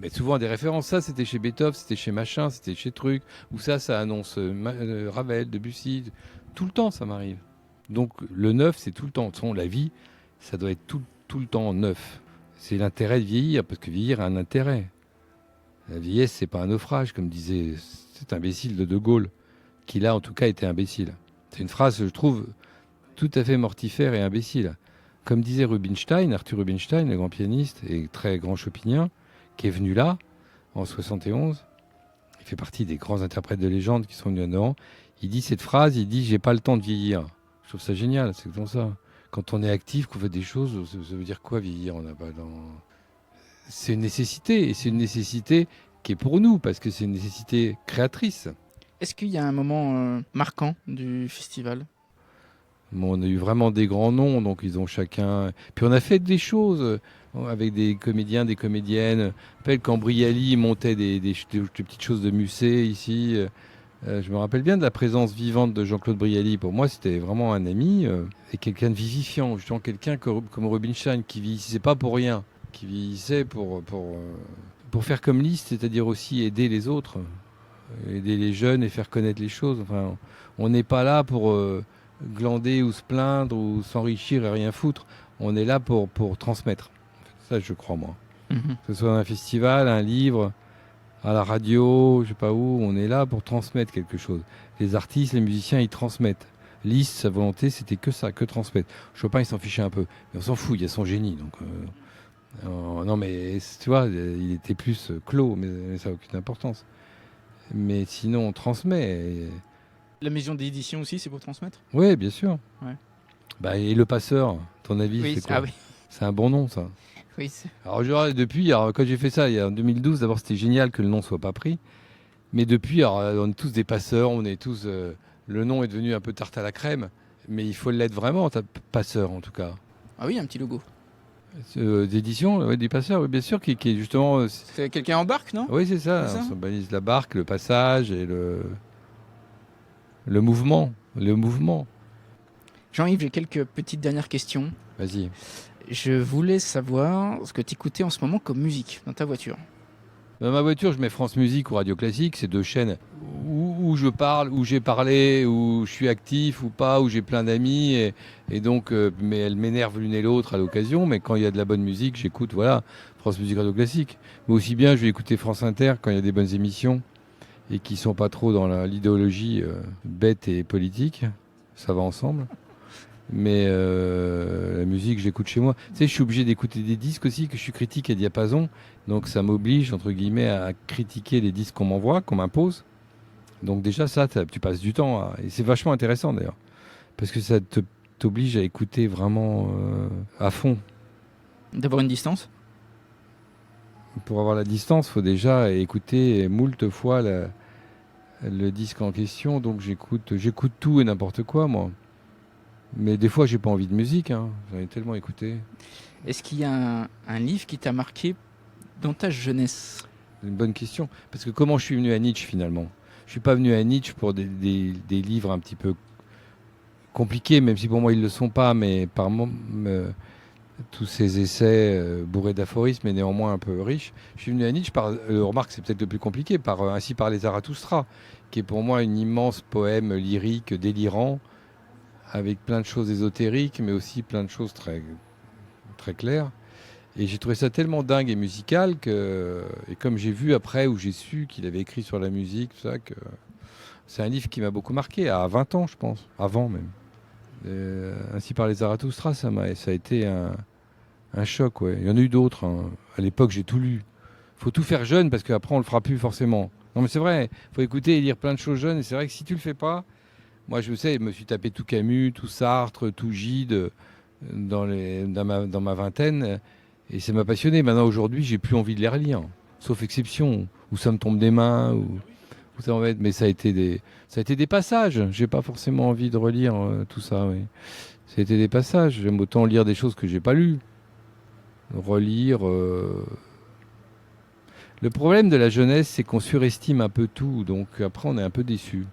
Mais souvent, à des références. Ça, c'était chez Beethoven, c'était chez machin, c'était chez truc. Ou ça annonce Ravel, Debussy. Tout le temps, ça m'arrive. Donc, le neuf, c'est tout le temps. De toute façon, la vie, ça doit être tout le temps neuf. C'est l'intérêt de vieillir, parce que vieillir a un intérêt. La vieillesse, c'est pas un naufrage, comme disait... cet imbécile de Gaulle, qui là en tout cas était imbécile. C'est une phrase, je trouve, tout à fait mortifère et imbécile. Comme disait Rubinstein, Arthur Rubinstein, le grand pianiste et très grand chopinien, qui est venu là en 71, il fait partie des grands interprètes de légende qui sont venus à Nohant. Il dit cette phrase, il dit « j'ai pas le temps de vieillir ». Je trouve ça génial, c'est comme ça. Quand on est actif, qu'on fait des choses, ça veut dire quoi vieillir? On n'a pas dans... C'est une nécessité, et c'est une nécessité qui est pour nous, parce que c'est une nécessité créatrice. Est-ce qu'il y a un moment marquant du festival? Bon, on a eu vraiment des grands noms, donc ils ont chacun... Puis on a fait des choses avec des comédiens, des comédiennes. Je me rappelle quand Brialy montait des petites choses de Musset ici. Je me rappelle bien de la présence vivante de Jean-Claude Brialy. Pour moi, c'était vraiment un ami et quelqu'un de vivifiant. Justement, quelqu'un comme Rubinstein qui vieillissait pas pour rien, qui vieillissait pour faire comme Liszt, c'est-à-dire aussi aider les autres, aider les jeunes et faire connaître les choses. Enfin, on n'est pas là pour glander ou se plaindre ou s'enrichir et rien foutre. On est là pour transmettre. Ça, je crois, moi. Que ce soit un festival, un livre, à la radio, je sais pas où, on est là pour transmettre quelque chose. Les artistes, les musiciens, ils transmettent. Liszt, sa volonté, c'était que ça, que transmettre. Chopin, il s'en fichait un peu. Mais on s'en fout, il y a son génie. Donc, non, mais tu vois, il était plus clos, mais ça n'a aucune importance. Mais sinon, on transmet. La maison d'édition aussi, c'est pour transmettre? Oui, bien sûr. Ouais. Bah, et Le Passeur, ton avis, Oui, c'est quoi? oui. C'est un bon nom, ça. Oui, Alors, quand j'ai fait ça, en 2012, d'abord, c'était génial que le nom soit pas pris. Mais depuis, on est tous des passeurs, on est tous... le nom est devenu un peu tarte à la crème, mais il faut l'être vraiment, passeur, en tout cas. Ah oui, un petit logo. D'édition, ouais, des passeurs, oui, bien sûr, qui est justement... C'est quelqu'un en barque, non? Oui, c'est ça. C'est ça. On symbolise la barque, le passage et le mouvement. Le mouvement. Jean-Yves, j'ai quelques petites dernières questions. Vas-y. Je voulais savoir ce que tu écoutais en ce moment comme musique dans ta voiture. Dans ma voiture, je mets France Musique ou Radio Classique. C'est deux chaînes où je parle, où j'ai parlé, où je suis actif ou pas, où j'ai plein d'amis. Et donc, mais elles m'énervent l'une et l'autre à l'occasion. Mais quand il y a de la bonne musique, j'écoute, voilà, France Musique, Radio Classique. Mais aussi bien, je vais écouter France Inter quand il y a des bonnes émissions et qui sont pas trop dans l'idéologie bête et politique. Ça va ensemble. Mais la musique, j'écoute chez moi. Tu sais, je suis obligé d'écouter des disques aussi, que je suis critique à diapason. Donc ça m'oblige, entre guillemets, à critiquer les disques qu'on m'envoie, qu'on m'impose. Donc déjà, ça, tu passes du temps. Et c'est vachement intéressant, d'ailleurs. Parce que ça t'oblige à écouter vraiment à fond. D'avoir une distance? Pour avoir la distance, il faut déjà écouter moult fois le disque en question. Donc j'écoute tout et n'importe quoi, moi. Mais des fois, j'ai pas envie de musique. J'en ai tellement écouté. Est-ce qu'il y a un livre qui t'a marqué dans ta jeunesse? C'est une bonne question. Parce que comment je suis venu à Nietzsche, finalement? Je suis pas venu à Nietzsche pour des livres un petit peu compliqués, même si pour moi, ils le sont pas. Mais par tous ces essais bourrés d'aphorismes et néanmoins un peu riches. Je suis venu à Nietzsche par, remarque, c'est peut-être le plus compliqué, Ainsi parlait Zarathustra, qui est pour moi un immense poème lyrique, délirant, avec plein de choses ésotériques, mais aussi plein de choses très, très claires. Et j'ai trouvé ça tellement dingue et musical et comme j'ai vu après, où j'ai su qu'il avait écrit sur la musique, tout ça, que c'est un livre qui m'a beaucoup marqué, à 20 ans, je pense, avant même. Ainsi parlait Zarathustra, ça a été un choc, ouais. Il y en a eu d'autres. À l'époque, j'ai tout lu. Il faut tout faire jeune, parce qu'après, on le fera plus forcément. Non, mais c'est vrai, il faut écouter et lire plein de choses jeunes, et c'est vrai que si tu le fais pas... Moi, je sais, je me suis tapé tout Camus, tout Sartre, tout Gide dans ma vingtaine, et ça m'a passionné. Maintenant, aujourd'hui, j'ai plus envie de les relire, sauf exception, où ça me tombe des mains, où ça m'embête. Mais ça a été des passages. J'ai pas forcément envie de relire tout ça. Oui. Ça a été des passages. J'aime autant lire des choses que j'ai pas lues. Relire. Le problème de la jeunesse, c'est qu'on surestime un peu tout, donc après, on est un peu déçu.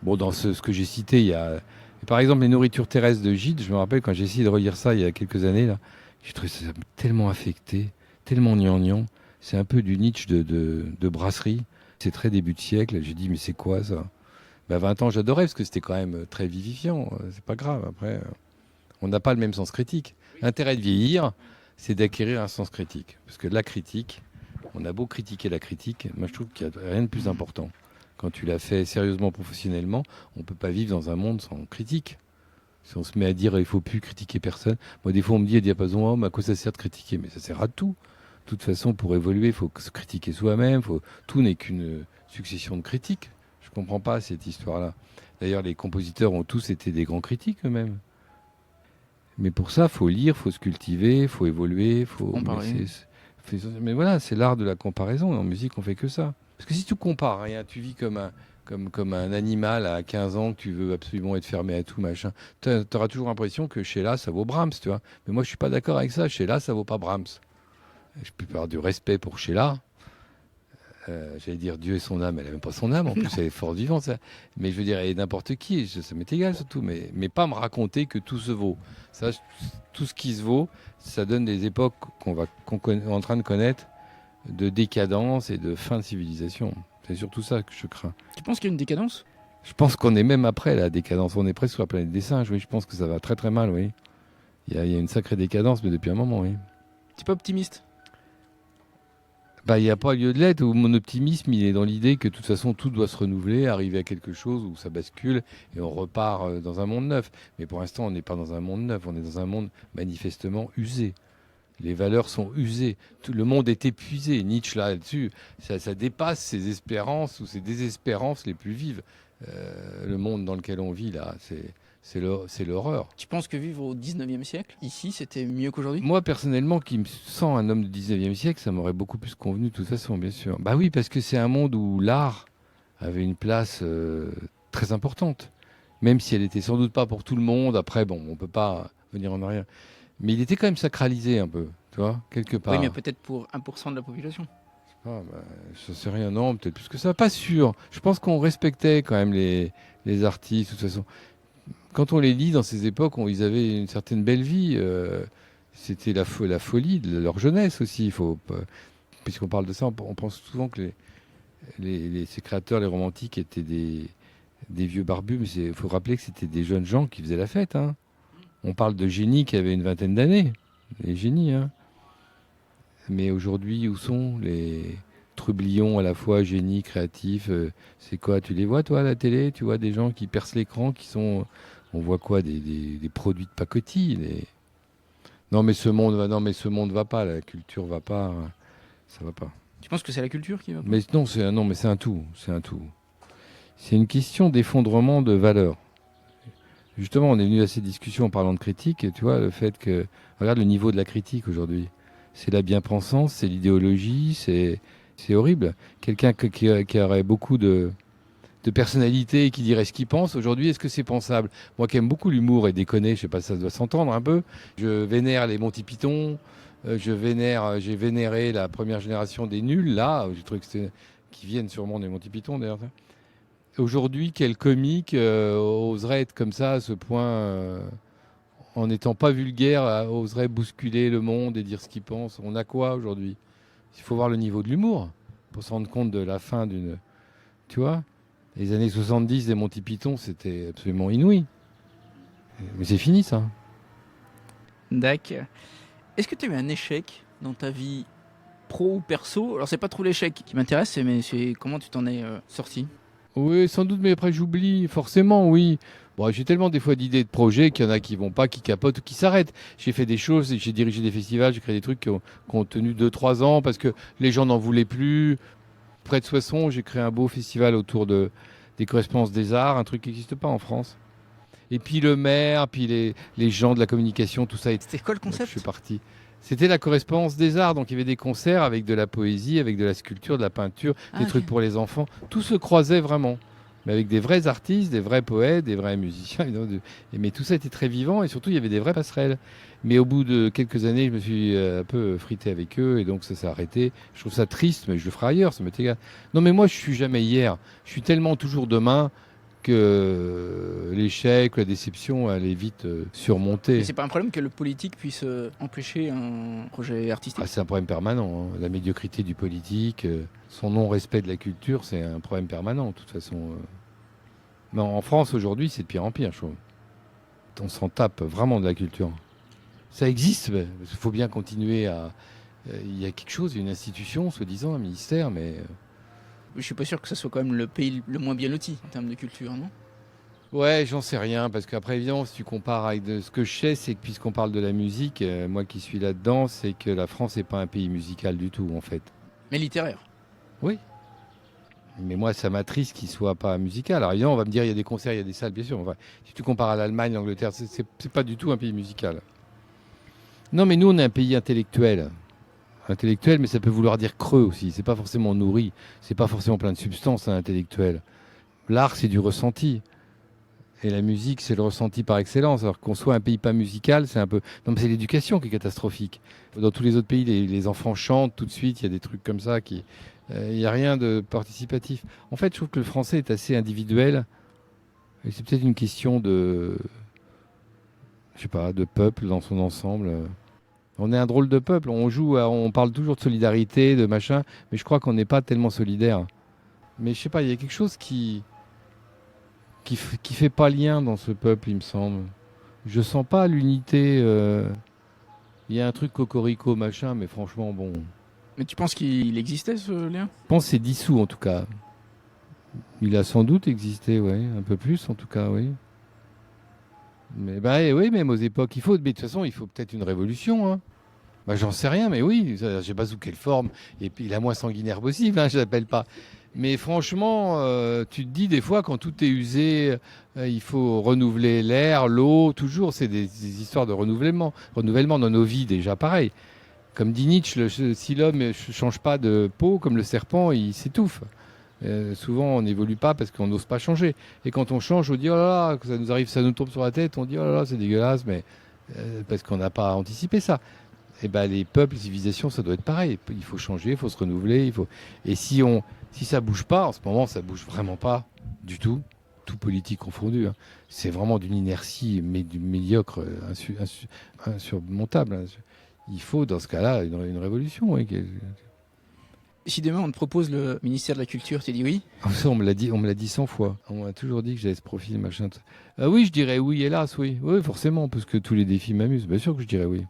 Bon, dans ce que j'ai cité, il y a... Par exemple, les nourritures terrestres de Gide, je me rappelle quand j'ai essayé de relire ça il y a quelques années, là, j'ai trouvé ça tellement affecté, tellement gnangnan. C'est un peu du Nietzsche de brasserie. C'est très début de siècle. J'ai dit, mais c'est quoi ça? 20 ans, j'adorais, parce que c'était quand même très vivifiant. C'est pas grave. Après, on n'a pas le même sens critique. L'intérêt de vieillir, c'est d'acquérir un sens critique. Parce que la critique, on a beau critiquer la critique, moi je trouve qu'il n'y a rien de plus important. Quand tu l'as fait sérieusement, professionnellement, on ne peut pas vivre dans un monde sans critique. Si on se met à dire il faut plus critiquer personne, moi des fois on me dit à diapason homme, à quoi ça sert de critiquer? Mais ça sert à tout. De toute façon, pour évoluer, il faut se critiquer soi-même. Tout n'est qu'une succession de critiques. Je comprends pas cette histoire-là. D'ailleurs, les compositeurs ont tous été des grands critiques eux-mêmes. Mais pour ça, faut lire, faut se cultiver, faut évoluer, faut comparer. Mais voilà, c'est l'art de la comparaison. En musique, on fait que ça. Parce que si tu compares rien, tu vis comme un animal à 15 ans que tu veux absolument être fermé à tout machin. Tu auras toujours l'impression que Sheila, ça vaut Brahms, tu vois. Mais moi, je suis pas d'accord avec ça. Sheila, ça vaut pas Brahms. Je peux avoir du respect pour Sheila. J'allais dire Dieu et son âme, elle n'a même pas son âme, en plus elle est fort vivante. Ça. Mais je veux dire, et n'importe qui, ça m'est égal surtout, mais pas me raconter que tout se vaut. Ça, tout ce qui se vaut, ça donne des époques qu'on est en train de connaître de décadence et de fin de civilisation. C'est surtout ça que je crains. Tu penses qu'il y a une décadence? Je pense qu'on est même après la décadence, on est presque sur la planète des singes, oui, je pense que ça va très très mal, oui. Il y a une sacrée décadence, mais depuis un moment, oui. Tu n'es pas optimiste? Bah, il n'y a pas lieu de l'être. Mon optimisme, il est dans l'idée que de toute façon, tout doit se renouveler, arriver à quelque chose où ça bascule et on repart dans un monde neuf. Mais pour l'instant, on n'est pas dans un monde neuf, on est dans un monde manifestement usé. Les valeurs sont usées. Le monde est épuisé. Nietzsche, là-dessus, ça dépasse ses espérances ou ses désespérances les plus vives. Le monde dans lequel on vit, là, c'est l'horreur. Tu penses que vivre au 19e siècle, ici, c'était mieux qu'aujourd'hui? Moi, personnellement, qui me sens un homme du 19e siècle, ça m'aurait beaucoup plus convenu, de toute façon, bien sûr. Bah oui, parce que c'est un monde où l'art avait une place très importante. Même si elle était sans doute pas pour tout le monde. Après, bon, on peut pas venir en arrière. Mais il était quand même sacralisé un peu, tu vois, quelque part. Oui, mais peut-être pour 1% de la population. Ah, bah, je sais rien, non, peut-être plus que ça. Pas sûr. Je pense qu'on respectait quand même les artistes, de toute façon. Quand on les lit dans ces époques, ils avaient une certaine belle vie. C'était la folie de leur jeunesse aussi. Puisqu'on parle de ça, on pense souvent que ces créateurs, les romantiques, étaient des vieux barbus. Mais il faut rappeler que c'était des jeunes gens qui faisaient la fête. Hein. On parle de génies qui avaient une vingtaine d'années. Les génies. Hein. Mais aujourd'hui, où sont les trublions à la fois génies, créatifs? C'est quoi? Tu les vois, toi, à la télé? Tu vois des gens qui percent l'écran, qui sont... On voit quoi? Des produits de pacotille. Non, mais ce monde va pas. La culture va pas. Ça va pas. Tu penses que c'est la culture qui va pas? Mais non, mais c'est un tout. C'est un tout. C'est une question d'effondrement de valeurs. Justement, on est venu à ces discussions en parlant de critique. Et tu vois, le fait que... Regarde le niveau de la critique aujourd'hui. C'est la bien-pensance, c'est l'idéologie, c'est horrible. Quelqu'un qui aurait beaucoup de personnalité et qui dirait ce qu'il pense, aujourd'hui, est-ce que c'est pensable? Moi qui aime beaucoup l'humour et déconner, je sais pas si ça doit s'entendre un peu, je vénère les Monty Python, j'ai vénéré la première génération des nuls, là, j'ai trouvé que qui viennent sûrement des Monty Python d'ailleurs. Aujourd'hui, quel comique oserait être comme ça à ce point, en n'étant pas vulgaire, oserait bousculer le monde et dire ce qu'il pense? On a quoi aujourd'hui? Il faut voir le niveau de l'humour pour se rendre compte de la fin d'une... Tu vois? Les années 70 des Monty Python, c'était absolument inouï. Mais c'est fini, ça. D'accord. Est-ce que tu as eu un échec dans ta vie pro ou perso? Alors, c'est pas trop l'échec qui m'intéresse, mais c'est comment tu t'en es sorti? Oui, sans doute, mais après, j'oublie. Forcément, oui. Bon, j'ai tellement des fois d'idées de projets qu'il y en a qui vont pas, qui capotent ou qui s'arrêtent. J'ai fait des choses, j'ai dirigé des festivals, j'ai créé des trucs qui ont tenu 2-3 ans parce que les gens n'en voulaient plus. Près de Soissons, j'ai créé un beau festival autour des correspondances des arts, un truc qui n'existe pas en France. Et puis le maire, puis les gens de la communication, tout ça. C'était quoi le concept? Je suis parti. C'était la correspondance des arts, donc il y avait des concerts avec de la poésie, avec de la sculpture, de la peinture, des trucs pour les enfants. Tout se croisait vraiment. Mais avec des vrais artistes, des vrais poètes, des vrais musiciens. Mais tout ça était très vivant et surtout il y avait des vraies passerelles. Mais au bout de quelques années, je me suis un peu frité avec eux et donc ça s'est arrêté. Je trouve ça triste, mais je le ferai ailleurs, ça m'est égal. Non, mais moi je suis jamais hier. Je suis tellement toujours demain que l'échec, la déception, elle est vite surmontée. Mais c'est pas un problème que le politique puisse empêcher un projet artistique? Ah, c'est un problème permanent. Hein. La médiocrité du politique, son non-respect de la culture, c'est un problème permanent, de toute façon. Mais en France, aujourd'hui, c'est de pire en pire, je trouve. On s'en tape vraiment de la culture. Ça existe, mais il faut bien continuer à... Il y a quelque chose, une institution, soi-disant, un ministère, mais... Je suis pas sûr que ce soit quand même le pays le moins bien loti en termes de culture, non? Ouais, j'en sais rien, parce qu'après, évidemment, si tu compares avec ce que je sais, c'est que puisqu'on parle de la musique, moi qui suis là-dedans, c'est que la France n'est pas un pays musical du tout, en fait. Mais littéraire. Oui. Mais moi, ça m'attriste qu'il soit pas musical. Alors évidemment, on va me dire, il y a des concerts, il y a des salles, bien sûr. Enfin, si tu compares à l'Allemagne, l'Angleterre, c'est pas du tout un pays musical. Non, mais nous, on est un pays intellectuel. Intellectuel, mais ça peut vouloir dire creux aussi. C'est pas forcément nourri. C'est pas forcément plein de substance, un intellectuel. L'art, c'est du ressenti. Et la musique, c'est le ressenti par excellence. Alors qu'on soit un pays pas musical, c'est un peu. Non, mais c'est l'éducation qui est catastrophique. Dans tous les autres pays, les enfants chantent tout de suite. Il y a des trucs comme ça qui. Il n'y a rien de participatif. En fait, je trouve que le français est assez individuel. Et c'est peut-être une question de. Je sais pas, de peuple dans son ensemble. On est un drôle de peuple. On parle toujours de solidarité, de machin. Mais je crois qu'on n'est pas tellement solidaire. Mais je sais pas, il y a quelque chose qui fait pas lien dans ce peuple, il me semble. Je sens pas l'unité. Il y a un truc cocorico, machin, mais franchement, bon. Mais tu penses qu'il existait ce lien? Je pense que c'est dissous, en tout cas. Il a sans doute existé, ouais. Un peu plus, en tout cas, oui. Mais bah, oui, même aux époques, mais de toute façon, il faut peut-être une révolution, hein. Bah, j'en sais rien, mais oui, je sais pas sous quelle forme, et puis la moins sanguinaire possible, hein, je l'appelle pas. Mais franchement, tu te dis des fois, quand tout est usé, il faut renouveler l'air, l'eau, toujours, c'est des histoires de renouvellement. Renouvellement dans nos vies, déjà, pareil. Comme dit Nietzsche, si l'homme ne change pas de peau, comme le serpent, il s'étouffe. Souvent, on n'évolue pas parce qu'on n'ose pas changer. Et quand on change, on dit, oh là là, que ça nous arrive, ça nous tombe sur la tête, on dit, oh là là, c'est dégueulasse, mais parce qu'on n'a pas anticipé ça. Et ben, les peuples, les civilisations, ça doit être pareil. Il faut changer, il faut se renouveler. Et si ça bouge pas, en ce moment, ça bouge vraiment pas du tout, tout politique confondu. Hein. C'est vraiment d'une inertie médiocre, insurmontable. Hein. Il faut, dans ce cas-là, une révolution. Oui. Si demain on te propose le ministère de la Culture, tu dis oui? Ça, on me l'a dit 100 fois. On m'a toujours dit que j'avais ce profil, machin. Oui, je dirais oui, hélas, oui. Oui, forcément, parce que tous les défis m'amusent. Bien sûr que je dirais oui.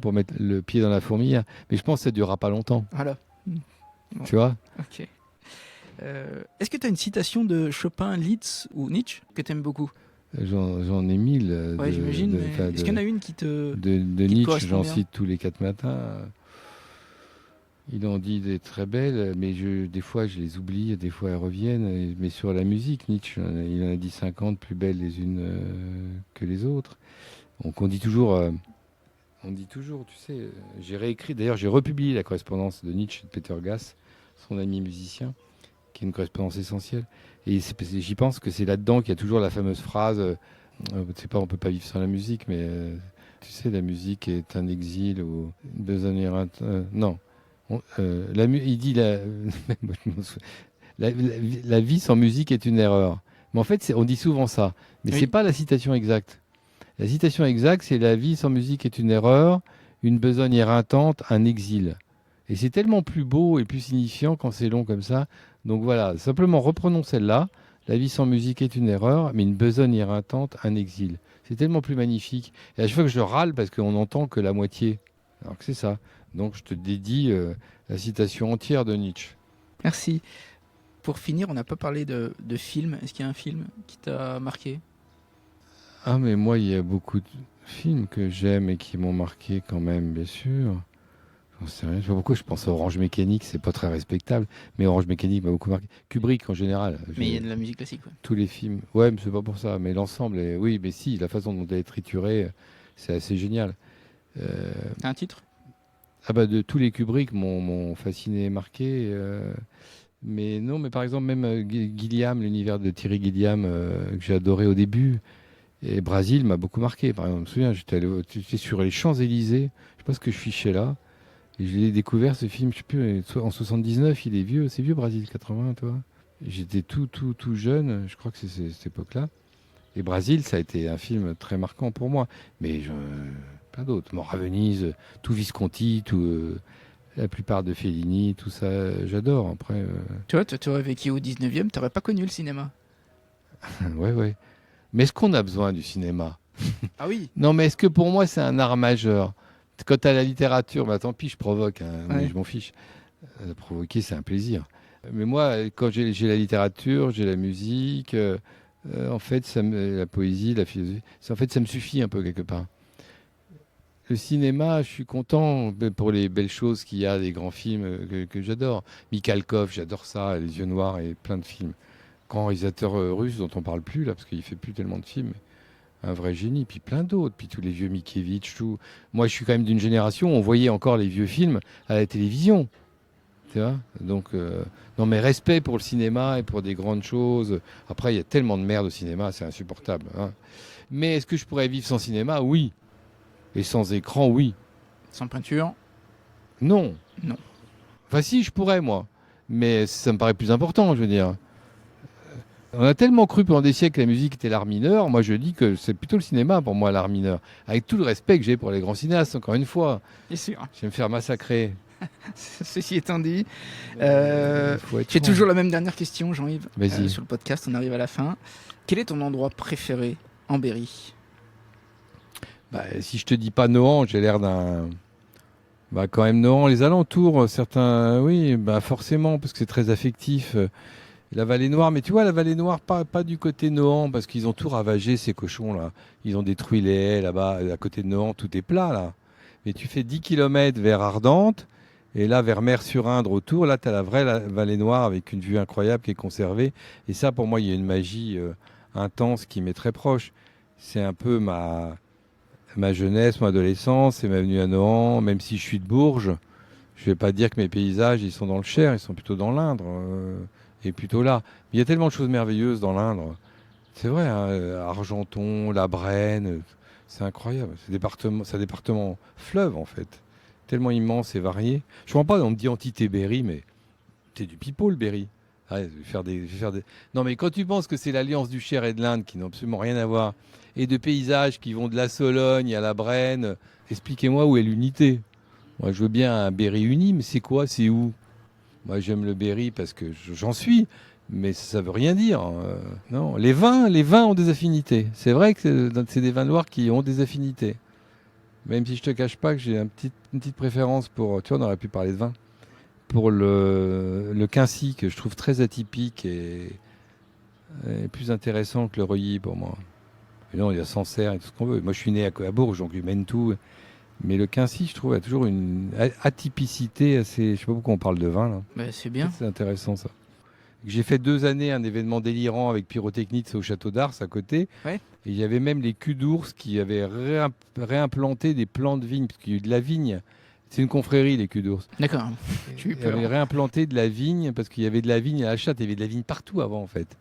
Pour mettre le pied dans la fourmilière. Mais je pense que ça ne durera pas longtemps. Voilà. Bon. Tu vois? Ok. Est-ce que tu as une citation de Chopin, Liszt ou Nietzsche que tu aimes beaucoup? J'en ai 1000. Ouais, j'imagine. Est-ce qu'il y en a une qui te. De Nietzsche, j'en cite tous les 4 matins. Il en dit des très belles, mais des fois je les oublie, des fois elles reviennent. Mais sur la musique, Nietzsche, il en a dit 50 plus belles les unes que les autres. Donc on dit toujours, tu sais, j'ai réécrit, d'ailleurs j'ai republié la correspondance de Nietzsche et de Peter Gass, son ami musicien, qui est une correspondance essentielle. Et j'y pense que c'est là-dedans qu'il y a toujours la fameuse phrase, c'est pas on peut pas vivre sans la musique, mais tu sais, la musique est un exil ou une besognière. Non. Il dit la vie sans musique est une erreur. Mais en fait, on dit souvent ça. Mais oui. C'est pas la citation exacte. La citation exacte, c'est la vie sans musique est une erreur, une besogne éreintante, un exil. Et c'est tellement plus beau et plus signifiant quand c'est long comme ça. Donc voilà, simplement reprenons celle-là. La vie sans musique est une erreur, mais une besogne éreintante, un exil. C'est tellement plus magnifique. Et à chaque fois que je râle, parce qu'on n'entend que la moitié. Alors que c'est ça. Donc je te dédie la citation entière de Nietzsche. Merci. Pour finir, on n'a pas parlé de film. Est-ce qu'il y a un film qui t'a marqué? Ah mais moi, il y a beaucoup de films que j'aime et qui m'ont marqué quand même, bien sûr. J'en sais rien. Je sais pas pourquoi je pense à Orange Mécanique, c'est pas très respectable, mais Orange Mécanique m'a beaucoup marqué. Kubrick en général. Mais il y a de la musique classique. Ouais. Tous les films. Ouais, mais c'est pas pour ça. Mais l'ensemble, oui, mais si, la façon dont elle est triturée, c'est assez génial. T'as un titre? Ah bah de tous les Kubrick m'ont fasciné et marqué. Mais non, mais par exemple même Gilliam, l'univers de Terry Gilliam que j'ai adoré au début. Et Brésil m'a beaucoup marqué. Par exemple, je me souviens, j'étais sur les Champs-Élysées. Je sais pas ce que je fichais là. Et je l'ai découvert ce film, je sais plus, en 79, il est vieux. C'est vieux Brésil, 80, toi. J'étais tout jeune. Je crois que c'est cette époque-là. Et Brésil, ça a été un film très marquant pour moi. Mais plein d'autres. Mort à Venise, tout Visconti, la plupart de Fellini, tout ça, j'adore. Après, Tu vois, tu aurais vécu au 19e, tu n'aurais pas connu le cinéma. Ouais. Mais est-ce qu'on a besoin du cinéma? Ah oui. Non, mais est-ce que pour moi, c'est un art majeur? Quand tu as la littérature, bah, tant pis, je provoque, hein, mais je m'en fiche. Provoquer, c'est un plaisir. Mais moi, quand j'ai la littérature, j'ai la musique, En fait, la poésie, la philosophie, en fait, ça me suffit un peu quelque part. Le cinéma, je suis content pour les belles choses qu'il y a, des grands films que j'adore. Mikhalkov, j'adore ça, Les Yeux Noirs et plein de films. Grand réalisateur russe dont on parle plus là, parce qu'il fait plus tellement de films. Un vrai génie, puis plein d'autres, puis tous les vieux Mickiewicz, tout. Moi, je suis quand même d'une génération où on voyait encore les vieux films à la télévision. Tu vois. Donc, non, mais respect pour le cinéma et pour des grandes choses. Après, il y a tellement de merde au cinéma, c'est insupportable. Hein. Mais est-ce que je pourrais vivre sans cinéma? Oui. Et sans écran, oui. Sans peinture? Non. Non. Enfin, si, je pourrais, moi. Mais ça me paraît plus important, je veux dire. On a tellement cru pendant des siècles que la musique était l'art mineur. Moi, je dis que c'est plutôt le cinéma, pour moi, l'art mineur. Avec tout le respect que j'ai pour les grands cinéastes, encore une fois. Bien sûr. Je vais me faire massacrer. Ceci étant dit, Faut être j'ai franc. toujours la même dernière question, Jean-Yves. Vas-y. Sur le podcast, on arrive à la fin. Quel est ton endroit préféré en Berry? Bah, si je te dis pas Nohant, j'ai l'air d'un... Bah, quand même Nohant, les alentours, certains... Oui, bah, forcément, parce que c'est très affectif. La Vallée Noire, mais tu vois, la Vallée Noire, pas du côté Nohant, parce qu'ils ont tout ravagé, ces cochons-là. Ils ont détruit les haies, là-bas, à côté de Nohant, tout est plat, là. Mais tu fais 10 km vers Ardentes, et là, vers Mer-sur-Indre, autour, là, tu as la vraie Vallée Noire, avec une vue incroyable qui est conservée. Et ça, pour moi, il y a une magie intense qui m'est très proche. C'est un peu ma jeunesse, mon adolescence, c'est ma venue à Nohant, même si je suis de Bourges. Je vais pas dire que mes paysages, ils sont dans le Cher, ils sont plutôt dans l'Indre. Et plutôt là. Mais il y a tellement de choses merveilleuses dans l'Indre. C'est vrai, hein, Argenton, la Brenne, c'est incroyable. C'est un département fleuve, en fait. Tellement immense et varié. Je ne comprends pas, on me dit entité Berry, mais c'est du pipeau, le Berry. Ah, je vais faire des... Non, mais quand tu penses que c'est l'alliance du Cher et de l'Indre, qui n'ont absolument rien à voir, et de paysages qui vont de la Sologne à la Brenne, expliquez-moi où est l'unité. Moi, je veux bien un Berry uni, mais c'est quoi? C'est où? Moi, j'aime le Berry parce que j'en suis, mais ça veut rien dire. Non, les vins ont des affinités. C'est vrai que c'est des vins noirs qui ont des affinités. Même si je te cache pas que j'ai une petite préférence pour... Tu vois, on aurait pu parler de vin. Pour le Quincy, que je trouve très atypique et plus intéressant que le Reuilly pour moi. Et non, il y a Sancerre et tout ce qu'on veut. Moi, je suis né à Bourges, donc je mène tout. Mais le Quincy, je trouve, a toujours une atypicité assez... Je sais pas pourquoi on parle de vin, là. Bah, c'est bien. C'est intéressant, ça. J'ai fait 2 années un événement délirant avec pyrotechnie, c'est au château d'Ars, à côté. Ouais. Et il y avait même les culs d'ours qui avaient réimplanté des plants de vigne, parce qu'il y a eu de la vigne. C'est une confrérie, les culs d'ours. D'accord. J'ai eu Ils avaient peur. réimplanté de la vigne, parce qu'il y avait de la vigne à la chatte. Il y avait de la vigne partout avant, en fait.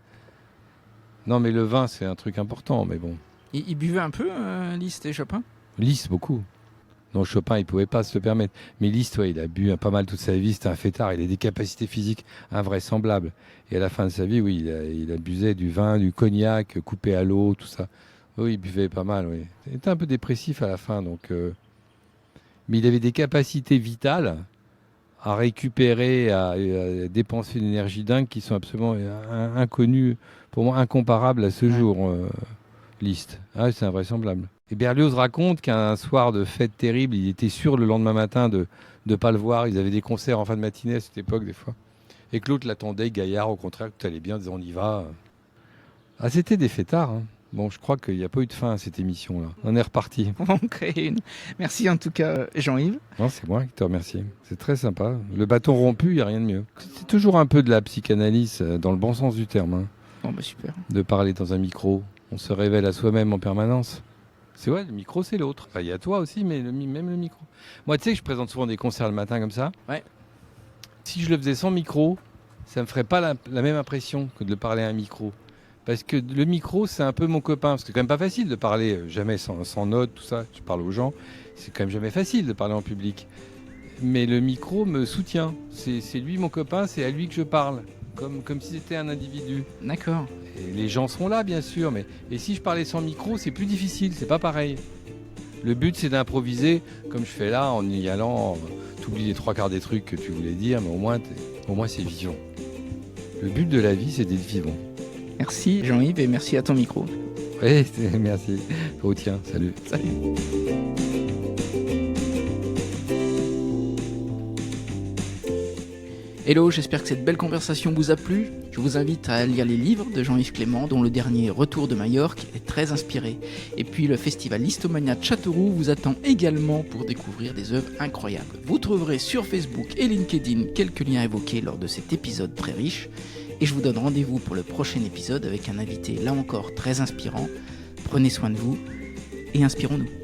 Non, mais le vin, c'est un truc important, mais bon. Il buvait un peu, Liszt et Chopin? Liszt, beaucoup. Non, Chopin, il pouvait pas se le permettre. Mais Liszt, ouais, il a bu pas mal toute sa vie. C'était un fêtard. Il a des capacités physiques invraisemblables. Et à la fin de sa vie, oui, il abusait du vin, du cognac, coupé à l'eau, tout ça. Oui, il buvait pas mal, oui. Il était un peu dépressif à la fin, donc... Mais il avait des capacités vitales à récupérer, à dépenser une énergie dingue qui sont absolument inconnues, pour moi, incomparables à ce jour, Liszt. Ah, c'est invraisemblable. Et Berlioz raconte qu'un soir de fête terrible, il était sûr le lendemain matin de ne pas le voir. Ils avaient des concerts en fin de matinée à cette époque, des fois. Et que l'autre l'attendait, Gaillard, au contraire, que tout allait bien, disant on y va. Ah, c'était des fêtards. Hein. Bon, je crois qu'il n'y a pas eu de fin à cette émission-là. On est reparti. On va en créer une. Merci en tout cas, Jean-Yves. Non, c'est moi qui te remercie. C'est très sympa. Le bâton rompu, il n'y a rien de mieux. C'est toujours un peu de la psychanalyse, dans le bon sens du terme. Hein, Bon, bah super. de parler dans un micro. On se révèle à soi-même en permanence. C'est vrai, le micro, c'est l'autre. Enfin, il y a toi aussi, mais même le micro. Moi, tu sais que je présente souvent des concerts le matin comme ça. Ouais. Si je le faisais sans micro, ça me ferait pas la même impression que de le parler à un micro. Parce que le micro, c'est un peu mon copain. Parce que c'est quand même pas facile de parler jamais sans notes, tout ça. Je parle aux gens. C'est quand même jamais facile de parler en public. Mais le micro me soutient. C'est lui mon copain, c'est à lui que je parle. Comme si c'était un individu. D'accord. Et les gens sont là, bien sûr. Mais et si je parlais sans micro, c'est plus difficile. C'est pas pareil. Le but, c'est d'improviser, comme je fais là, en y allant. T'oublies les 3/4 des trucs que tu voulais dire, mais au moins c'est vivant. Le but de la vie, c'est d'être vivant. Merci Jean-Yves et merci à ton micro. Oui, merci. Oh tiens, salut. Salut. Hello, j'espère que cette belle conversation vous a plu. Je vous invite à lire les livres de Jean-Yves Clément, dont le dernier Retour de Majorque est très inspiré. Et puis le festival Listomania de Châteauroux vous attend également pour découvrir des œuvres incroyables. Vous trouverez sur Facebook et LinkedIn quelques liens évoqués lors de cet épisode très riche. Et je vous donne rendez-vous pour le prochain épisode avec un invité là encore très inspirant. Prenez soin de vous et inspirons-nous.